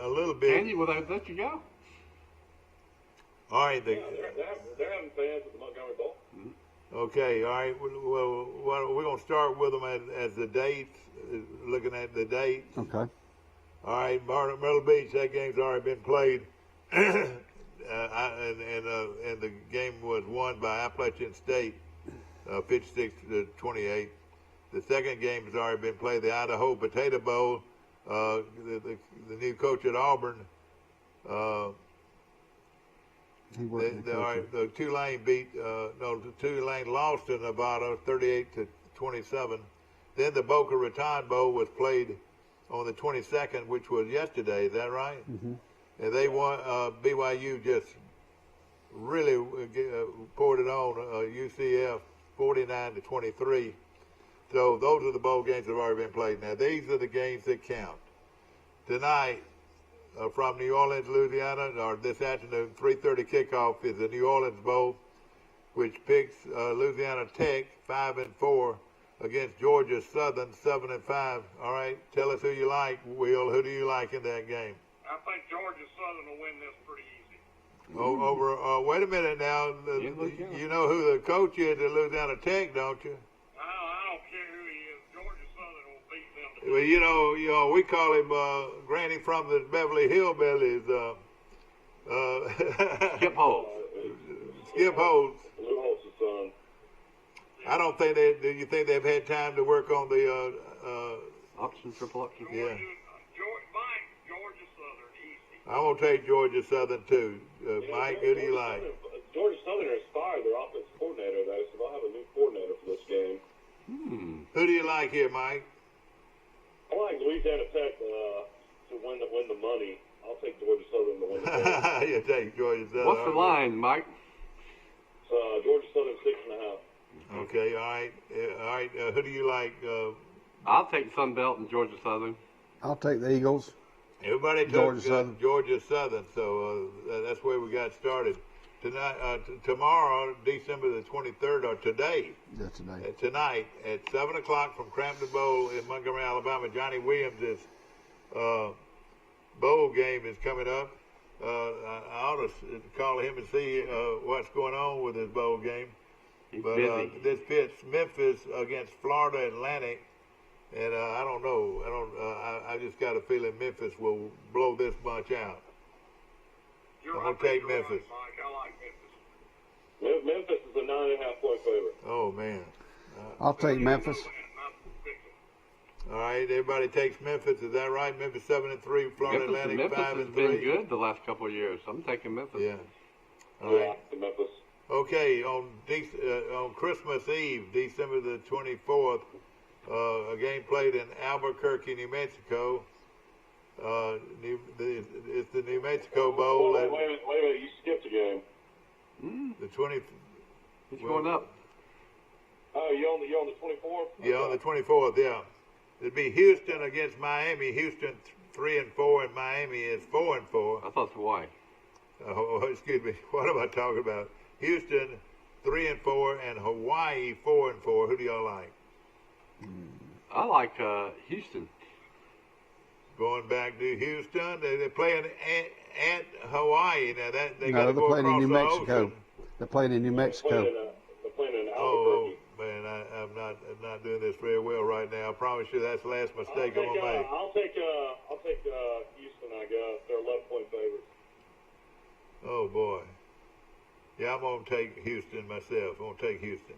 A little bit. Andy, will they let you go? All right. They're having fans at the Montgomery Bowl. Okay, all right. Well, we're going to start with them as the dates, looking at the dates. Okay. All right, Myrtle Beach, that game's already been played. And the game was won by Appalachian State, 56-28. The second game has already been played, the Idaho Potato Bowl. The new coach at Auburn, the Tulane Tulane lost to Nevada 38-27. Then the Boca Raton Bowl was played on the 22nd, which was yesterday. Is that right? Mm-hmm. And they won. BYU just really poured it on UCF 49-23. So those are the bowl games that have already been played. Now these are the games that count. Tonight, from New Orleans, Louisiana, or this afternoon, 3:30 kickoff is the New Orleans Bowl, which picks Louisiana Tech 5-4 against Georgia Southern 7-5. All right, tell us who you like, Will. Who do you like in that game? I think Georgia Southern will win this pretty easy. Wait a minute now. You know who the coach is at Louisiana Tech, don't you? I don't care who he is. Georgia Southern will beat them. Well, you know, we call him Granny from the Beverly Hillbillies. Skip Holtz. Skip Holtz. Lou Holtz's son. I don't think do you think they've had time to work on the Option, triple option. Yeah. Georgia Southern, easy. I'm gonna take Georgia Southern too. Mike, who do you like? Georgia Southern has fired their offensive coordinator, though, so they'll have a new coordinator for this game. Who do you like here, Mike? I like Louisiana Tech to win the money. I'll take Georgia Southern to win the game. You take Georgia Southern. What's the line, Mike? Georgia Southern 6.5. Okay, all right. Who do you like? I'll take Sun Belt and Georgia Southern. I'll take the Eagles. Everybody took Georgia Southern, so that's where we got started. Tonight, tomorrow, December the 23rd, or today. Yeah, today. Tonight at 7 o'clock from Crampton Bowl in Montgomery, Alabama, Johnny Williams' bowl game is coming up. I ought to call him and see what's going on with his bowl game. He's But busy. this pits Memphis against Florida Atlantic, and I don't know. I just got a feeling Memphis will blow this bunch out. I'm gonna take Memphis. Mike, I like Memphis. Memphis is a 9.5-point favorite. Oh man! I'll take Memphis. All right, everybody takes Memphis. Is that right? Memphis 7-3, Florida Atlantic Memphis 5-3. has been good the last couple of years. I'm taking Memphis. Yeah. All Yeah, right. Memphis. Okay, on Christmas Eve, December the 24th, a game played in Albuquerque, New Mexico. It's the New Mexico Bowl. Wait a minute, you skipped a game. The 20. He's going up. Oh, you on the 24th? Yeah, on the 24th. Yeah, it'd be Houston against Miami. Houston 3-4, and Miami is 4-4. I thought it's Hawaii. Oh, excuse me. What am I talking about? Houston 3-4 and Hawaii 4-4. Who do y'all like? I like Houston. Going back to Houston, they're playing at Hawaii now. That they No, got to they're go playing in across New the Mexico. ocean. They're playing in New Mexico. They're playing in Oh, Albuquerque. man, I'm not doing this very well right now. I promise you that's the last mistake I'm gonna make. I'll take Houston. I guess they're 11-point favorites. Oh boy. Yeah, I'm gonna take Houston myself. I'm gonna take Houston.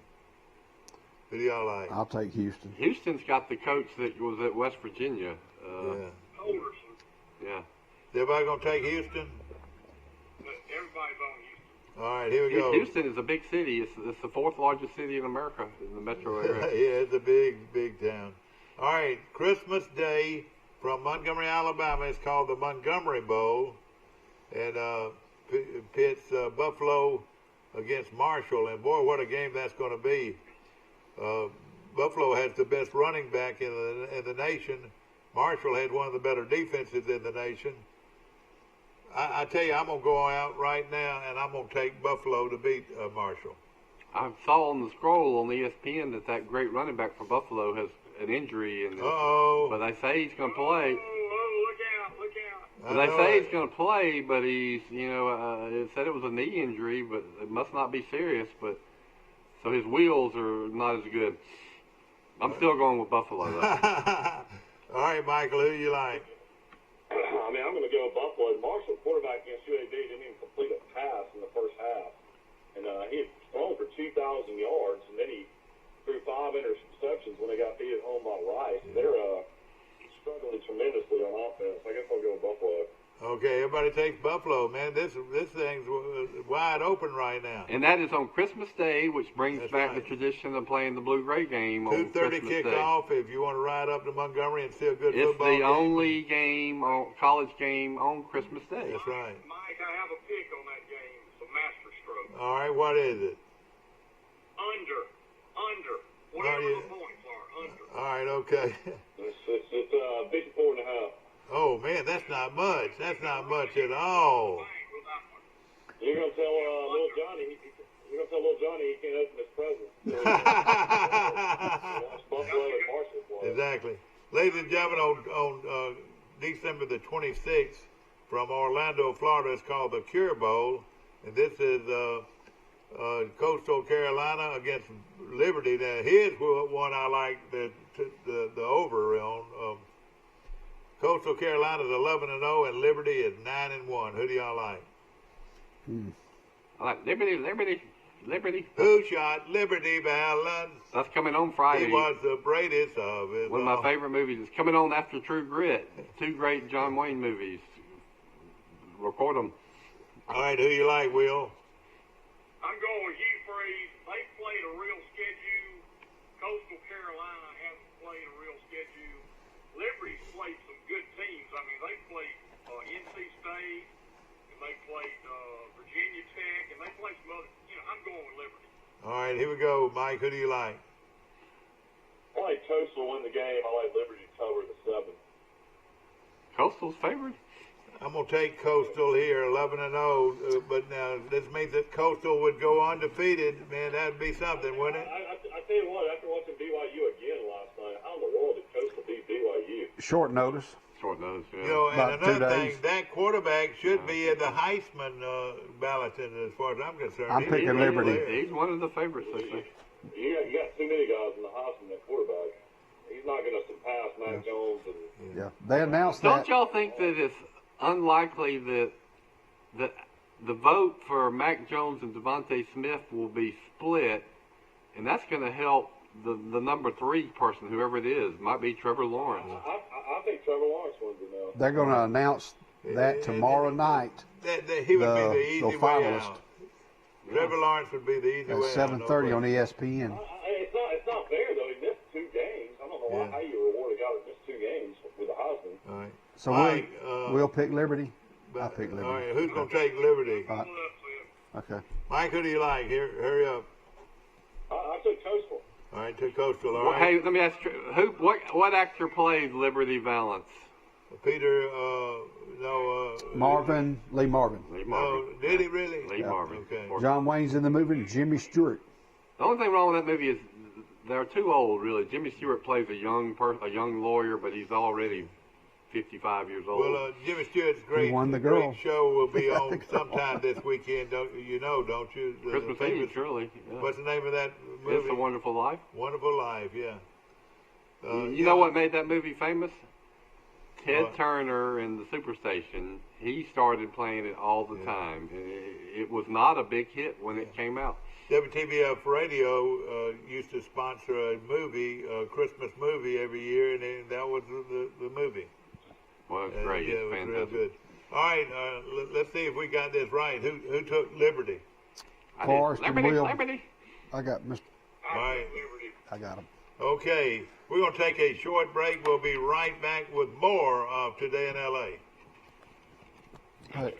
Who do y'all like? I'll take Houston. Houston's got the coach that was at West Virginia. Yeah. Overson. Yeah. Is everybody gonna take Houston? Everybody's on Houston. All right, here we go. Houston is a big city. It's the fourth largest city in America, in the metro area. Yeah, it's a big town. All right, Christmas Day from Montgomery, Alabama. It's called the Montgomery Bowl, and pits Buffalo against Marshall. And boy, what a game that's going to be. Buffalo has the best running back in the nation. Marshall had one of the better defenses in the nation. I tell you, I'm going to go out right now, and I'm going to take Buffalo to beat Marshall. I saw on the scroll on ESPN that great running back for Buffalo has an injury, and but they say he's going to play. Oh, look out. But they say he's going to play, but he's, it said it was a knee injury, but it must not be serious. But so his wheels are not as good. I'm still going with Buffalo, though. All right, Michael, who you like? I mean, I'm going to go with Buffalo. Marshall, quarterback against UAB, didn't even complete a pass in the first half. And he had thrown for 2,000 yards, and then he threw 5 interceptions when they got beat at home by Rice. They're struggling tremendously on offense. I guess I'll go with Buffalo. Okay, everybody takes Buffalo, man. This thing's wide open right now. And that is on Christmas Day, which brings That's back right. the tradition of playing the blue-gray game on 2:30 Christmas Day. kickoff. If you want to ride up to Montgomery and see a good It's football the game. only college game on Christmas Day. That's right. Mike, I have a pick on that game. It's a masterstroke. All right, what is it? Under. Whatever the points are, under. All right, okay. It's 54.5. Oh man, that's not much. That's not much at all. You're gonna tell little Johnny. You're gonna tell little Johnny he can't open his presents. Watch Buffalo and Marshall play. Exactly. Ladies and gentlemen, on December the 26th, from Orlando, Florida, it's called the Cure Bowl, and this is Coastal Carolina against Liberty. Now, here's one I like the over on. Coastal Carolina is 11-0, and Liberty is 9-1. Who do y'all like? I like Liberty. Who shot Liberty Valance? That's coming on Friday. He was the greatest of his One of my favorite movies. It's coming on after True Grit. 2 great John Wayne movies. Record them. All right, who you like, Will? I'm going with Hugh Freeze. They played a real schedule. Coastal Carolina hasn't played a real schedule. Liberty's played some good teams. I mean, they played NC State, and they played Virginia Tech, and they played some other. I'm going with Liberty. All right, here we go, Mike. Who do you like? I like Coastal win the game. I like Liberty to cover the 7. Coastal's favorite. I'm going to take Coastal here, 11-0. But now this means that Coastal would go undefeated. Man, that'd be something, wouldn't it? I tell you what, after watching BYU again last night, how in the world did Coastal beat BYU? Short notice. Short notice. knows? Yeah. You know, and About 2 another thing, days. that quarterback should be in the Heisman balloting as far as I'm concerned. I'm picking Liberty. He's one of the favorites, I think. You got too many guys in the Heisman at quarterback. He's not going to surpass Mac Jones. And Yeah, they announced Don't that. y'all think that it's unlikely that the vote for Mac Jones and Devontae Smith will be split, and that's going to help the number 3 person, whoever it is, might be Trevor Lawrence. I think Trevor Lawrence wins it now. They're going to announce that tomorrow night. He would be the easy the way finalist. out. Trevor Lawrence would be the easy At way out. 7:30 no on question. ESPN. It's not fair, though. He missed 2 games. I don't know how you reward a guy that missed 2 games with a Heisman. All right. So Mike, we'll pick Liberty. I'll pick All Liberty. right, who's going to take Liberty? Okay. Mike, who do you like? Here, hurry up. I took Coastal. All right, to Coastal. All Well, right. hey, let me ask you, what actor played Liberty Valance? Peter, Marvin, Lee Marvin. Lee No, Marvin. did he really? Lee Marvin. Okay. John Wayne's in the movie, and Jimmy Stewart. The only thing wrong with that movie is they're too old, really. Jimmy Stewart plays a young lawyer, but he's already 55 years old. Well, Jimmy Stewart's great, won the girl. great show will be He got on the girl. sometime this weekend. Don't you? The Christmas famous- Eve, surely. Yeah. What's the name of that movie? It's a Wonderful Life. Wonderful Life, yeah. You know what made that movie famous? Ted What? Turner in the Superstation. He started playing it all the time. It was not a big hit when it came out. WTBF Radio used to sponsor a movie, a Christmas movie every year, and that was the movie. Well, it's great. Yeah, It's it was real fantastic. good. All right, let's see if we got this right. Who took Liberty? I Forrest did. and Liberty, Will. Liberty. I got Mr. All right. I got him. Okay, we're going to take a short break. We'll be right back with more of Today in L.A. Hey.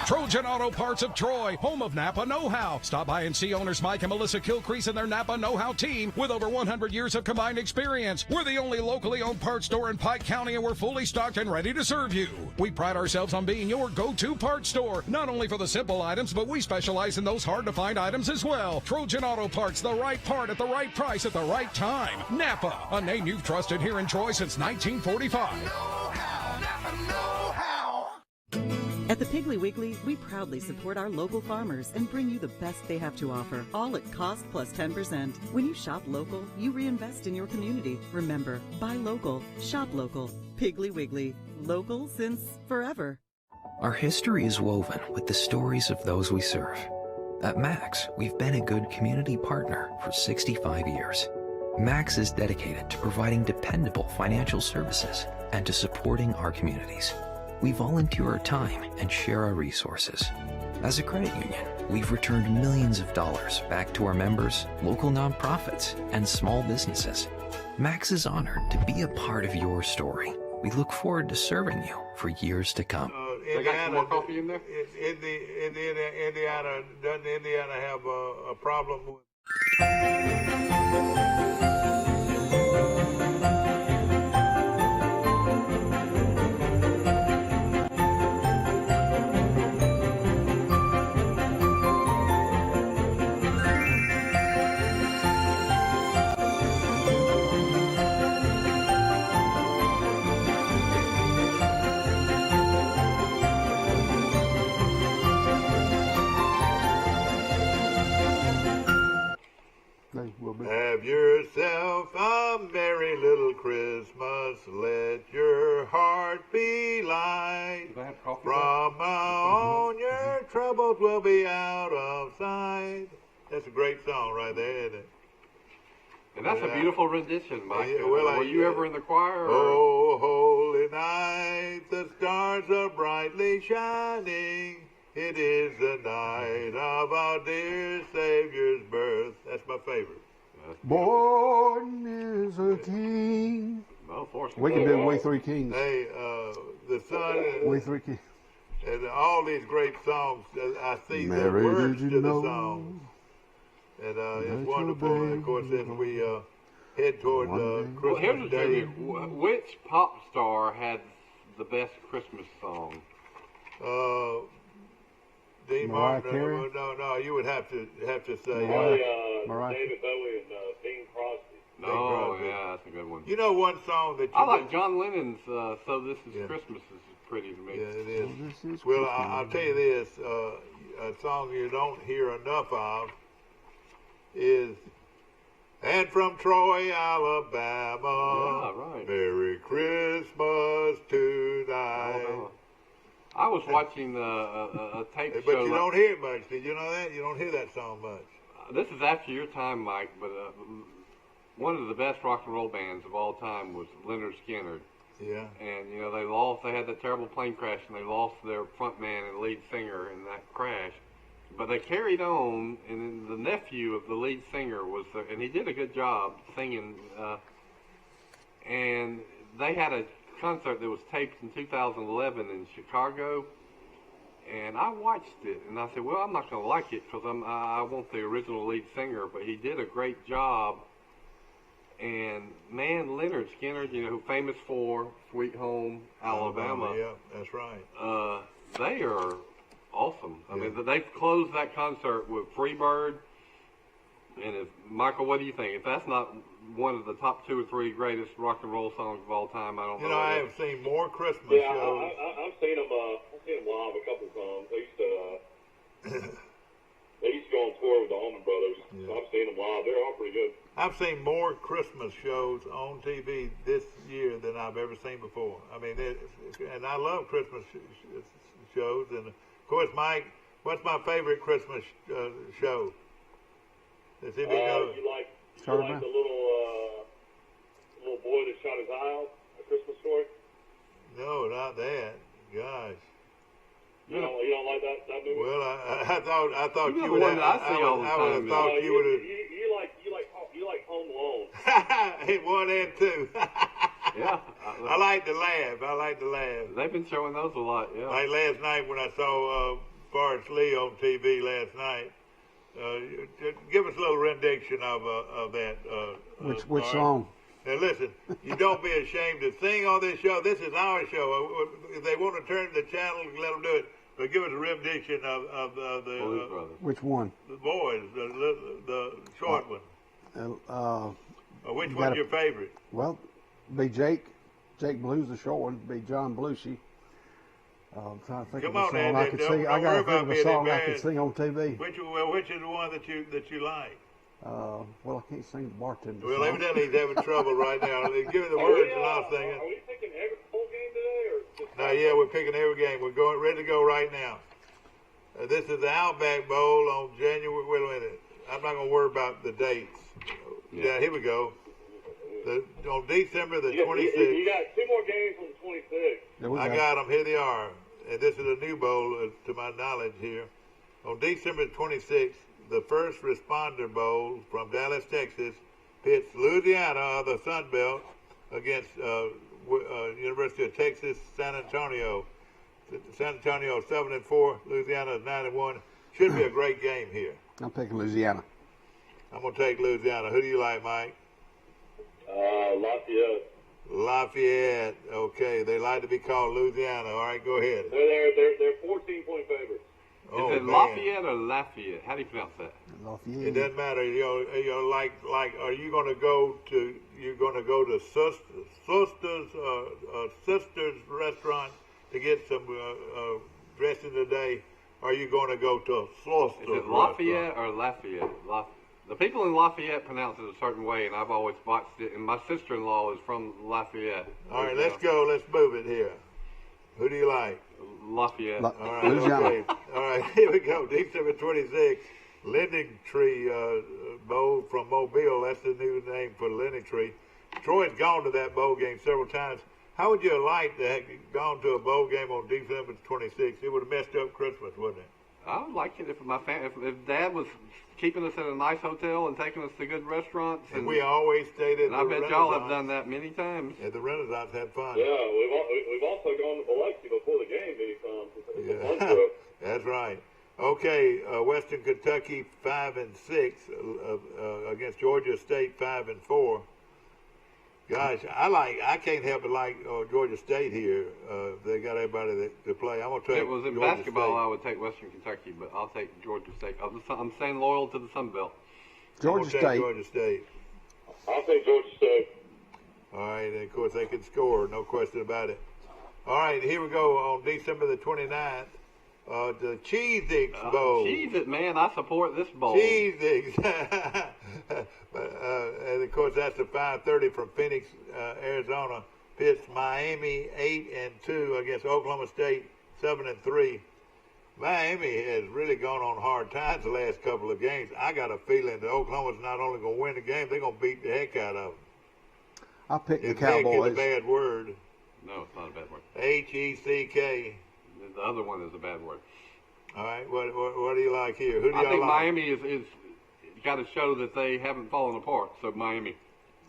Trojan Auto Parts of Troy, home of Napa Know-How. Stop by and see owners Mike and Melissa Kilcrease and their Napa Know-How team with over 100 years of combined experience. We're the only locally owned parts store in Pike County, and we're fully stocked and ready to serve you. We pride ourselves on being your go-to parts store, not only for the simple items, but we specialize in those hard-to-find items as well. Trojan Auto Parts, the right part at the right price at the right time. Napa, a name you've trusted here in Troy since 1945. At the Piggly Wiggly, we proudly support our local farmers and bring you the best they have to offer, all at cost plus 10%. When you shop local, you reinvest in your community. Remember, buy local, shop local. Piggly Wiggly, local since forever. Our history is woven with the stories of those we serve. At Max, we've been a good community partner for 65 years. Max is dedicated to providing dependable financial services and to supporting our communities. We volunteer our time and share our resources. As a credit union, we've returned millions of dollars back to our members, local nonprofits, and small businesses. Max is honored to be a part of your story. We look forward to serving you for years to come. They got some more coffee in there? Indiana, doesn't Indiana have a problem with... They will be. Have yourself a merry little Christmas. Let your heart be light. Do they have coffee? From now on, your troubles will be out of sight. That's a great song right there, isn't it? And that's a beautiful rendition, Mike. Yeah, well, Were you ever in the choir? Or? Oh, holy night, the stars are brightly shining. It is the night of our dear Savior's birth. That's my favorite. Born is a king. Oh, Oh, Forrest. We can do We Three Kings. Hey, the sun. We Three Kings. And all these great songs, I see the Mary, words did to you the know songs. And that it's your wonderful. And of course, as we head toward Well, Christmas here's a Day. trivia. Which pop star had the best Christmas song? Dean Mariah Martin. Carey? No, you would have to say. Mariah. David Bowie and Bing Crosby. Oh, Crosby. yeah, that's a good one. You know one song that you I like John Lennon's So This Is Yeah. Christmas is pretty to me. Yeah, it is. This is Well, Christmas. I'll tell you this: a song you don't hear enough of is "And from Troy, Alabama, Yeah, right. Merry Christmas tonight." Oh, no. I was watching a tape But show. you don't hear it much. Did you know that? You don't hear that song much. This is after your time, Mike, but one of the best rock and roll bands of all time was Leonard Skinner. Yeah. And, you know, they lost, they had that terrible plane crash, and they lost their front man and lead singer in that crash. But they carried on, and then the nephew of the lead singer was there, and he did a good job singing. And they had a concert that was taped in 2011 in Chicago, and I watched it, and I said, well, I'm not going to like it because I want the original lead singer, but he did a great job. And man, Leonard Skinner, you know, who famous for Sweet Home Alabama. Yeah, that's right. They are awesome. I Yeah. mean, they closed that concert with Freebird. And if Michael, what do you think? If that's not one of the top 2 or 3 greatest rock and roll songs of all time, I don't know. You know, I what have seen more Christmas Yeah, shows. I've seen them. I've seen them live a couple of times. They used to go on tour with the Allman Brothers. Yeah. So I've seen them live. They're all pretty good. I've seen more Christmas shows on TV this year than I've ever seen before. I mean, and I love Christmas shows. And of course, Mike, what's my favorite Christmas show? Does anybody know? You like Sorry, the man. little boy that shot his eye out? A Christmas Story. No, not that. Gosh. You don't like that movie? Well, I thought You're you the would one have. that I see all the I would have time, thought you would have. You like Home Alone. Hit 1 and 2. Yeah. I like to laugh. They've been showing those a lot, yeah. Like last night when I saw Forrest Lee on TV last night. Give us a little rendition of that. Which Forrest. song? Now listen, you don't be ashamed to sing on this show. This is our show. If they want to turn the channel, let them do it. But give us a rendition of Blues the Brothers. Which one? boys, the short one. Which You one's gotta- your favorite? Well, be Jake Blues, the short one. Be John Belushi. I'm trying to think Come of a on, song Ed, I could don't sing. I worry got to about think of a being song I embarrassed. could sing on TV. Which is the one that you like? Well, I can't sing the bartender Well, song. evidently he's having trouble right now. Give me the words and I'll sing Are it. we picking every full game today, or just Now, yeah, we're picking every game. We're going ready to go right now. This is the Outback Bowl on January. Wait a minute. I'm not going to worry about the dates. Yeah, here we go. On December the 26th. You got 2 more games on the 26th. There we I go. got them. Here they are. And this is a new bowl, to my knowledge here. On December 26th, the First Responder Bowl from Dallas, Texas, pits Louisiana, the Sun Belt, against University of Texas, San Antonio. San Antonio 7-4, Louisiana is 9-1. Should be a great game here. I'm picking Louisiana. I'm going to take Louisiana. Who do you like, Mike? Lafayette. Lafayette. Okay, they like to be called Louisiana. All right, go ahead. They're 14-point favorites. Oh, Is it man. Lafayette or Lafayette? How do you pronounce that? Lafayette. It doesn't matter. Like, are you going to go to? You're going to go to Sister's restaurant to get some dressing today? Or are you going to go to Sister's Is it Lafayette or Lafayette? The people in Lafayette pronounce it a certain way, and I've always botched it. And my sister-in-law is from Lafayette. All right, let's go. Let's move it here. Who do you like? Lafayette. La- All right, Louisiana. okay. All right, here we go. December 26th, Lending Tree Bowl from Mobile. That's the new name for Lending Tree. Troy's gone to that bowl game several times. How would you have liked to have gone to a bowl game on December 26th? It would have messed up Christmas, wouldn't it? I would like it if if Dad was keeping us at a nice hotel and taking us to good restaurants. And we always stayed at and the I bet Renaissance. y'all have done that many times. At the Renaissance, had fun. Yeah, we've also gone to Biloxi before the game many times. It's a fun Yeah, trip. that's right. Okay, Western Kentucky 5-6 against Georgia State 5-4. Gosh, I can't help but like Georgia State here. They got everybody to play. I'm gonna take. If it was in Georgia basketball, State. I would take Western Kentucky, but I'll take Georgia State. I'm staying loyal to the Sun Belt. Georgia I'm gonna take State. Georgia State. I'll take Georgia State. All right, and of course they can score, no question about it. All right, here we go on December the 29th. The Cheez-Ix Bowl. Cheez-It, man, I support this bowl. Cheez-Ix. And of course that's the 5:30 from Phoenix, Arizona. Pits Miami 8-2 against Oklahoma State 7-3. Miami has really gone on hard times the last couple of games. I got a feeling that Oklahoma's not only going to win the game, they're going to beat the heck out of them. I picked the If heck is Cowboys. a bad word. No, it's not a bad word. H-E-C-K. The other one is a bad word. All right, what do you like here? Who do I y'all think like? Miami is got to show that they haven't fallen apart. So Miami.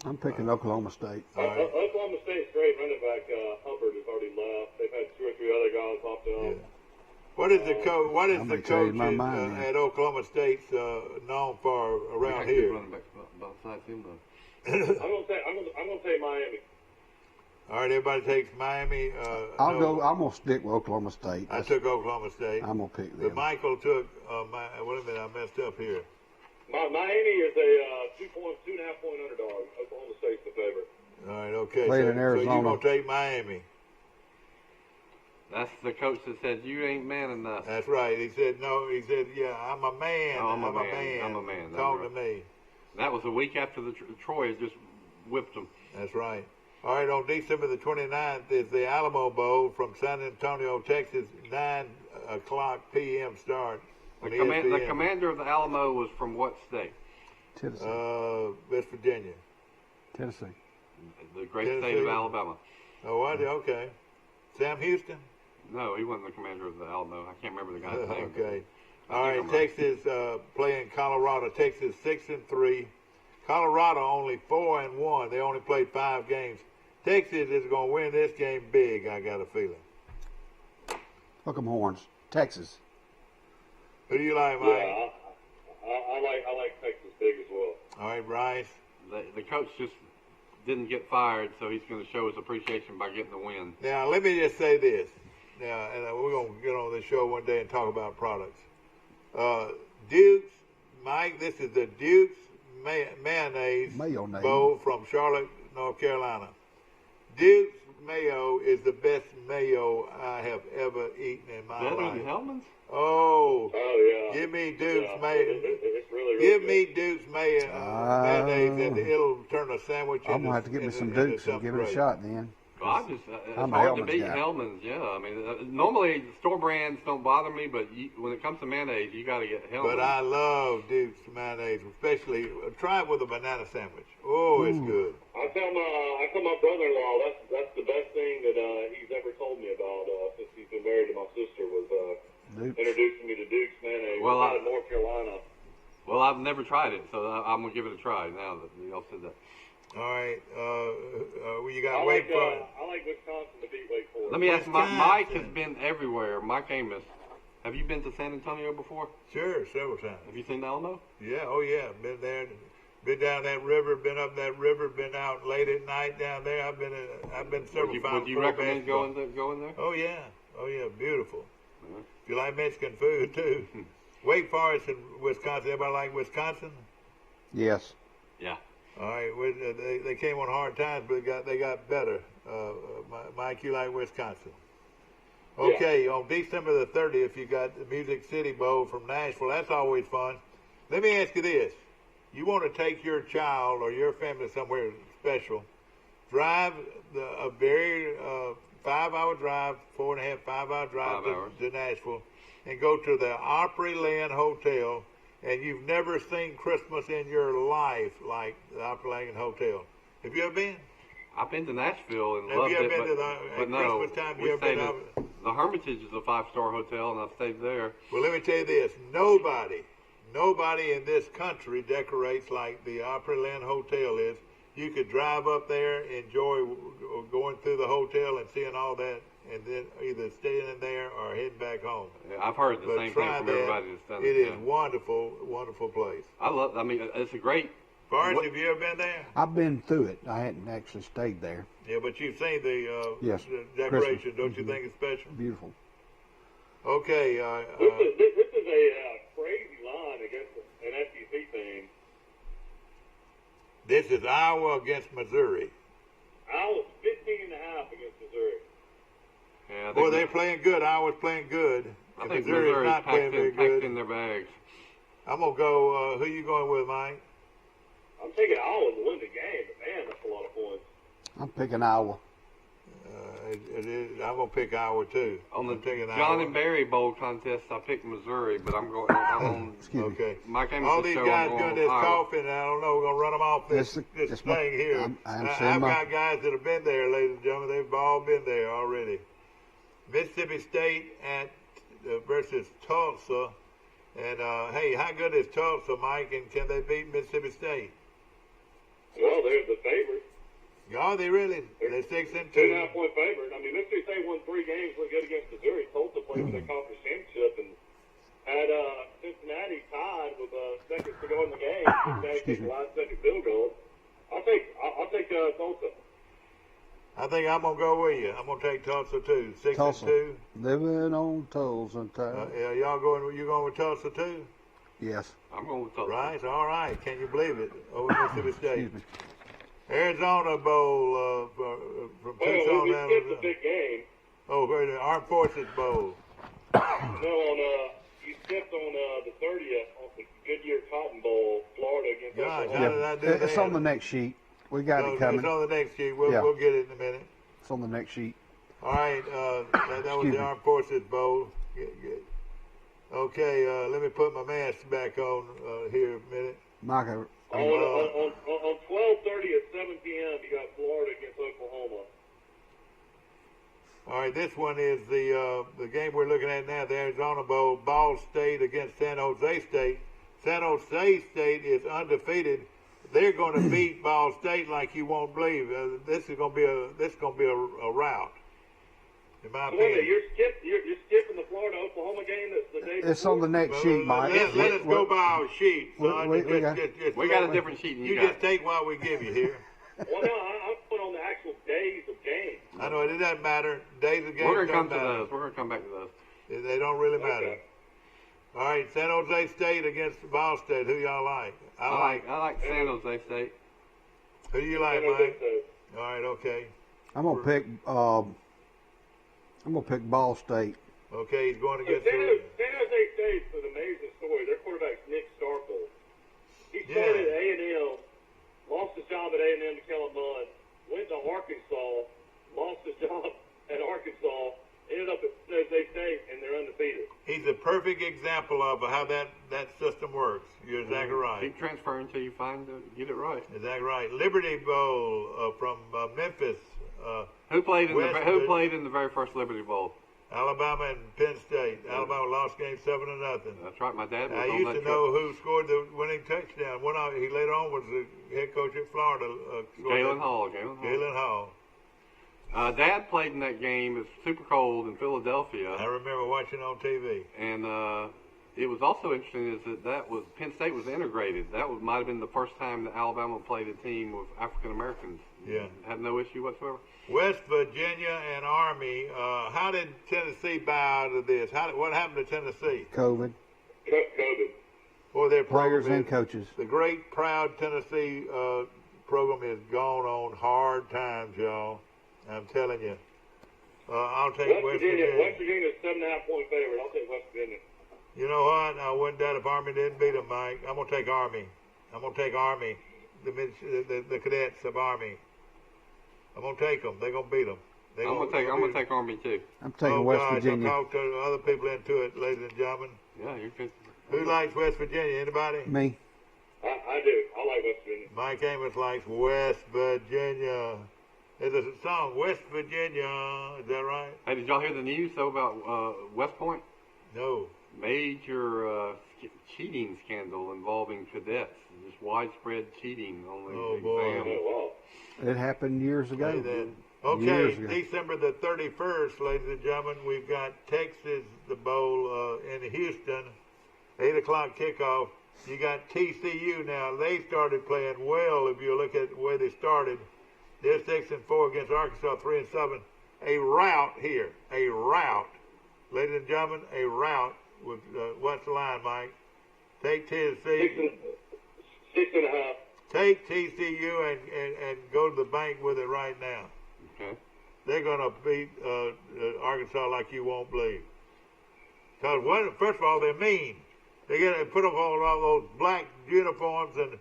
I'm picking Oklahoma State. All right. Oklahoma State's great running back Hubbard has already left. They've had 2 or 3 other guys opt out. Yeah. What is the coach? What is I'm the gonna change coach my mind. at Oklahoma State known for around We here? can't keep running back besides him, though. I'm gonna take Miami. All right, everybody takes Miami. I'm no, gonna stick with Oklahoma State. I took Oklahoma State. I'm gonna pick But them. Michael took. Wait a minute, I messed up here. Miami is a 2.5 point underdog. Oklahoma State's the favorite. All right, okay. Played so, in so Arizona. you're gonna take Miami. That's the coach that said you ain't man enough. That's right. He said no. He said, yeah, I'm a man. Oh, I'm a man. man. I'm a man. That's Talk right. to me. That was a week after the Troy had just whipped them. That's right. All right, on December the 29th is the Alamo Bowl from San Antonio, Texas, 9 o'clock p.m. start. The, on ESPN. the commander of the Alamo was from what state? Tennessee. West Virginia. Tennessee. The great Tennessee. state of Alabama. Oh, what? Okay. Sam Houston? No, he wasn't the commander of the Alamo. I can't remember the guy's name. Okay. I All think right, I'm Texas playing Colorado. Texas 6-3. Colorado only 4-1. They only played 5 games. Texas is going to win this game big, I got a feeling. Hook 'em horns. Texas. Who do you like, Mike? Yeah, I like Texas big as well. All right, Bryce. The coach just didn't get fired, so he's going to show his appreciation by getting the win. Now, let me just say this. Now, and we're going to get on this show one day and talk about products. Duke's, Mike, this is the Duke's mayonnaise bowl from Charlotte, North Carolina. Duke's mayo is the best mayo I have ever eaten in my Better life. than Hellman's? Oh, yeah. give me Duke's mayo. It's really Give good. me Duke's mayonnaise, and it'll turn a sandwich into I'm gonna have to get me some into Dukes and give it a something shot then. Well, it's I'm a hard to Hellman's beat guy. Hellman's, yeah. I mean, normally store brands don't bother me, but when it comes to mayonnaise, you got to get Hellman's. But I love Duke's mayonnaise, especially try it with a banana sandwich. Oh, it's good. I tell my brother-in-law that's the best thing that he's ever told me about since he's been married to my sister was Dukes. introducing me to Duke's mayonnaise. Well, out of North Carolina. Well, I've never tried it, so I'm going to give it a try now that y'all said that. All right, you got I Wake like Forest. I like Wisconsin to beat Wake Forest. Let me ask, Wisconsin. Mike has been everywhere. Mike Amos, have you been to San Antonio before? Sure, several times. Have you seen Alamo? Yeah, oh yeah, been there, been down that river, been up that river, been out late at night down there. I've been several times. Would you recommend going there? Oh yeah, beautiful. If you like Mexican food too. Wake Forest and Wisconsin. Everybody like Wisconsin? Yes. Yeah. All right, they came on hard times, but they got better. Mike, you like Wisconsin? Okay, on December the 30th, you got the Music City Bowl from Nashville. That's always fun. Let me ask you this: you want to take your child or your family somewhere special? Drive a very 5-hour drive, 4.5, 5-hour drive 5 hours. to Nashville, and go to the Opryland Hotel. And you've never seen Christmas in your life like the Opryland Hotel. Have you ever been? I've been to Nashville and Have loved you ever it, been to but at no, Christmas time? we You ever been stayed out? The Hermitage is a 5-star hotel, and I stayed there. Well, let me tell you this. Nobody in this country decorates like the Opryland Hotel is. You could drive up there, enjoy going through the hotel and seeing all that, and then either staying in there or heading back home. Yeah, I've heard the same thing from everybody that's done it. It is wonderful, wonderful place. I mean, it's a great. Forrest, have you ever been there? I've been through it. I hadn't actually stayed there. Yeah, but you've seen the, yes, the decoration. Christmas. Don't you think it's special? Beautiful. Okay. This is a crazy line against an SEC team. This is Iowa against Missouri. Iowa's 15.5 against Missouri. Yeah, Boy, they're playing good. Iowa's playing good. I think Missouri's Missouri's not playing very good. packed in their bags. I'm going to go, who you going with, Mike? I'm taking Iowa to win the game, but man, that's a lot of points. I'm picking Iowa. It is. I'm going to pick Iowa, too. On the taking John Iowa. and Barry Bowl contest, I picked Missouri, but I'm going on. Okay. Mike Amos All these show, guys I'm doing going this Iowa. coughing, I don't know, we're going to run them off this thing here. I've got guys that have been there, ladies and gentlemen. They've all been there already. Mississippi State versus Tulsa. And, hey, how good is Tulsa, Mike, and can they beat Mississippi State? Well, they're the favorite. Are they really? They're 6-2. 2.5-point favorite. I mean, Mississippi State won 3 games, looked good against Missouri. Tulsa played for their conference championship and had Cincinnati tied with seconds to go in the game. Cincinnati kicked the last second field goal. I'll take Tulsa. I think I'm gonna go with you. I'm gonna take Tulsa too. 6-2. Living on Tulsa town. Yeah, y'all going? You going with Tulsa too? Yes. I'm going with Tulsa. Right. All right. Can you believe it? Over Mississippi State. Excuse me. Arizona Bowl from Tucson. We skipped the big game. Oh, the Armed Forces Bowl. No, you skipped on the 30th on the Goodyear Cotton Bowl, Florida against Oklahoma. How did I do that? It's on the next sheet. We got it coming. It's on the next sheet. We'll get it in a minute. It's on the next sheet. All right. That was the Armed Forces Bowl. Good. Okay. Let me put my mask back on here a minute. Mike, On 12:30 at 7 p.m., you got Florida against Oklahoma. All right, this one is the game we're looking at now, the Arizona Bowl, Ball State against San Jose State. San Jose State is undefeated. They're going to beat Ball State like you won't believe. This is going to be a rout. In my opinion. You're skipping the Florida Oklahoma game the day before? it's on the next sheet, Mike. Let us go by our sheet. We got a different sheet than you You just take what we give you here. Well, no, I'm putting on the actual days of games. I know it doesn't matter. Days of games We're going to come don't to matter. those. We're going to come back to those. They don't really matter. Okay. All right, San Jose State against Ball State. Who y'all like? I like San Jose State. Who do you like, San Jose Mike? State. All right, okay. I'm gonna pick Ball State. Okay, he's going against San Jose State's an amazing story. Their quarterback's Nick Starkle. He started at A&M, lost his job at A&M to Kellen Mond, went to Arkansas, lost his job at Arkansas, ended up at San Jose State, and they're undefeated. He's a perfect example of how that system works. You're exactly right. Keep transferring until you get it right. Exactly right. Liberty Bowl from Memphis. Who played in West- the very first Liberty Bowl? Alabama and Penn State. Alabama lost game 7-0. That's right. My dad was I on used that to trip. know who scored the winning touchdown. He later on was the head coach at Florida. Galen Hall. Galen Hall. Dad played in that game. It was super cold in Philadelphia. I remember watching on TV. And it was also interesting is that Penn State was integrated. Might have been the first time that Alabama played a team with African Americans. Yeah. Had no issue whatsoever. West Virginia and Army. How did Tennessee bow out of this? What happened to Tennessee? COVID. COVID. Boy, their Players program and coaches. The great, proud Tennessee program is gone on hard times, y'all. I'm telling you. I'll take West Virginia. West Virginia's 7.5-point favorite. I'll take West Virginia. You know what? I wouldn't doubt if Army didn't beat them, Mike. I'm going to take Army. The cadets of Army. I'm going to take them. They're going to beat them. I'm going to take Army too. I'm taking West gosh, Virginia. I'll talk to other people into it, ladies and gentlemen. Yeah, you're good. Who likes West Virginia? Anybody? Me. I do. I like West Virginia. Mike Amos likes West Virginia. There's There's a song, West Virginia. Is that right? Hey, did y'all hear the news though about West Point? No. Major cheating scandal involving cadets. Just widespread cheating on the exam. Oh, wow. It happened years ago. Okay, Years ago. December the 31st, ladies and gentlemen, we've got Texas, the bowl in Houston, 8 o'clock kickoff. You got TCU now. They started playing well if you look at the way they started. They're 6-4 against Arkansas, 3-7. A rout here, a rout. Ladies and gentlemen, a rout. With what's the line, Mike? Take Tennessee. 6.5. Take TCU and go to the bank with it right now. Okay. They're going to beat Arkansas like you won't believe. Because, first of all, they're mean. They get to put on all those black uniforms and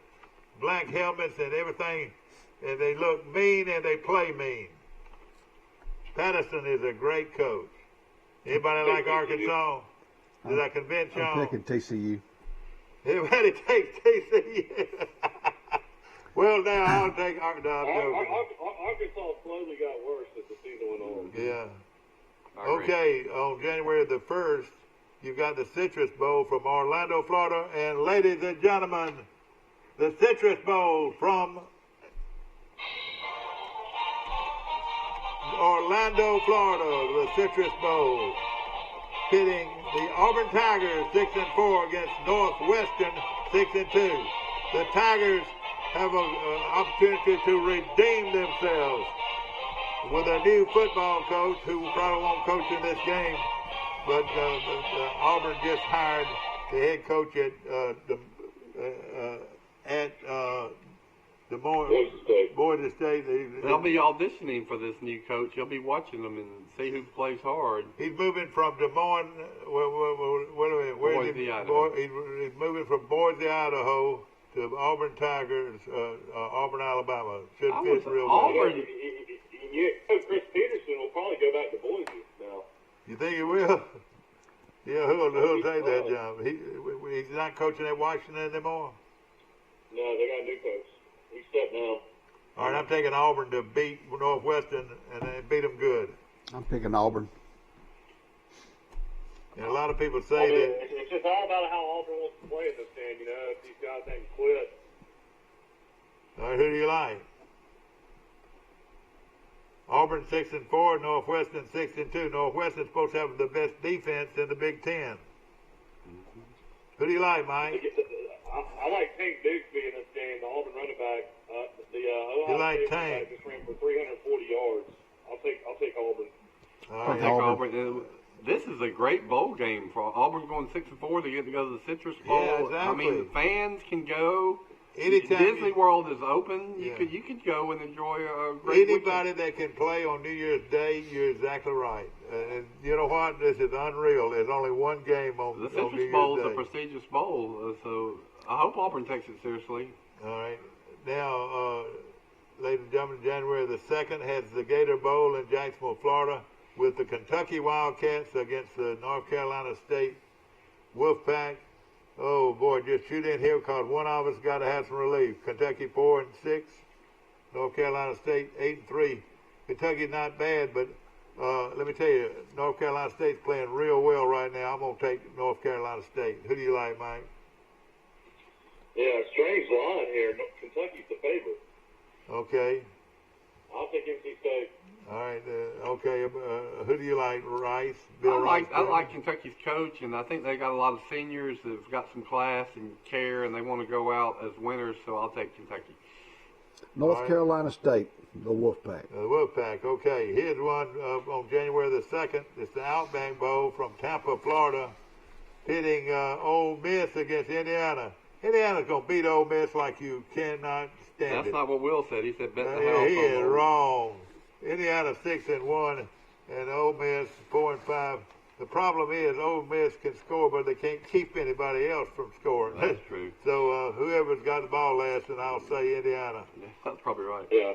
black helmets and everything, and they look mean and they play mean. Patterson is a great coach. Anybody like Arkansas? Did I convince y'all? I'm picking TCU. Everybody takes TCU. Well, now I'll take Arkansas. Arkansas slowly got worse as the season went on. Yeah. Okay, on January the 1st, you've got the Citrus Bowl from Orlando, Florida. And ladies and gentlemen, the Citrus Bowl from Orlando, Florida, the Citrus Bowl, pitting the Auburn Tigers 6-4 against Northwestern 6-2. The Tigers have an opportunity to redeem themselves with a new football coach who probably won't coach in this game, but Auburn just hired the head coach at Boise State. They'll be auditioning for this new coach. You'll be watching them and see who plays hard. He's moving from Des Moines. Boise, Idaho. He's moving from Boise, Idaho, to Auburn Tigers, Auburn, Alabama. Should fit real well. Chris Peterson will probably go back to Boise now. You think he will? Yeah, who'll take that job? He's not coaching at Washington anymore? No, they got a new coach. He's stepped down. All right, I'm taking Auburn to beat Northwestern and then beat them good. I'm picking Auburn. And a lot of people say that. It's just all about how Auburn wants to play in this game, you know, if these guys ain't quit. All right, who do you like? Auburn 6-4, Northwestern 6-2. Northwestern's supposed to have the best defense in the Big Ten. Who do you like, Mike? I like Tank Bixby in this game, the Auburn running back. You like Tank? Just ran for 340 yards. I'll take Auburn. All right. Auburn. This is a great bowl game for Auburn going 6-4. They get to go to the Citrus Bowl. Yeah, exactly. I mean, the fans can go. Anytime Disney World is open. Yeah. You could go and enjoy a great Anybody weekend. that can play on New Year's Day, you're exactly right. And you know what? This is unreal. There's only one game on The on New Citrus Year's Bowl is Day. a prestigious bowl, so I hope Auburn takes it seriously. All right. Now, ladies and gentlemen, January the 2nd has the Gator Bowl in Jacksonville, Florida, with the Kentucky Wildcats against the North Carolina State Wolfpack. Oh, boy, just shoot in here because one of us got to have some relief. Kentucky 4-6, North Carolina State 8-3. Kentucky's not bad, but let me tell you, North Carolina State's playing real well right now. I'm going to take North Carolina State. Who do you like, Mike? Yeah, strange line here. Kentucky's the favorite. Okay. I'll take NC State. All right. Okay. Who do you like? Rice? I like Kentucky's coach, and I think they got a lot of seniors that have got some class and care, and they want to go out as winners. So I'll take Kentucky. North Carolina State, the Wolfpack. The Wolfpack. Okay. Here's one on January the 2nd. It's the Outback Bowl from Tampa, Florida, pitting Ole Miss against Indiana. Indiana's going to beat Ole Miss like you cannot stand it. That's not what Will said. He said bet the house. He is on wrong. Indiana 6-1, and Ole Miss 4-5. The problem is Ole Miss can score, but they can't keep anybody else from scoring. That's true. So whoever's got the ball last, and I'll say Indiana. Yeah, that's probably right. Yeah.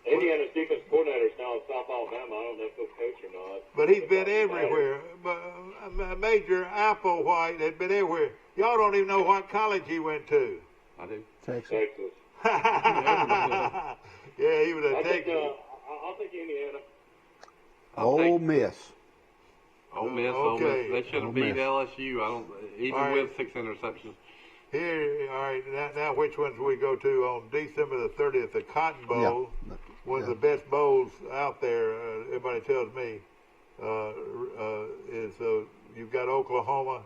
Indiana's defense coordinator is now in South Alabama. I don't know if he'll coach or not. But he's been everywhere. But Major Applewhite had been everywhere. Y'all don't even know what college he went to. I do. Texas. Texas. Yeah, he was a Texas. I'll Ole Miss. Ole Miss. Okay. They should Ole have beat Miss. LSU. Even All right. with 6 interceptions. Here, all right. Now, which ones we go to on December the 30th? The Cotton Bowl, one of the best bowls out there. Everybody tells me is you've got Oklahoma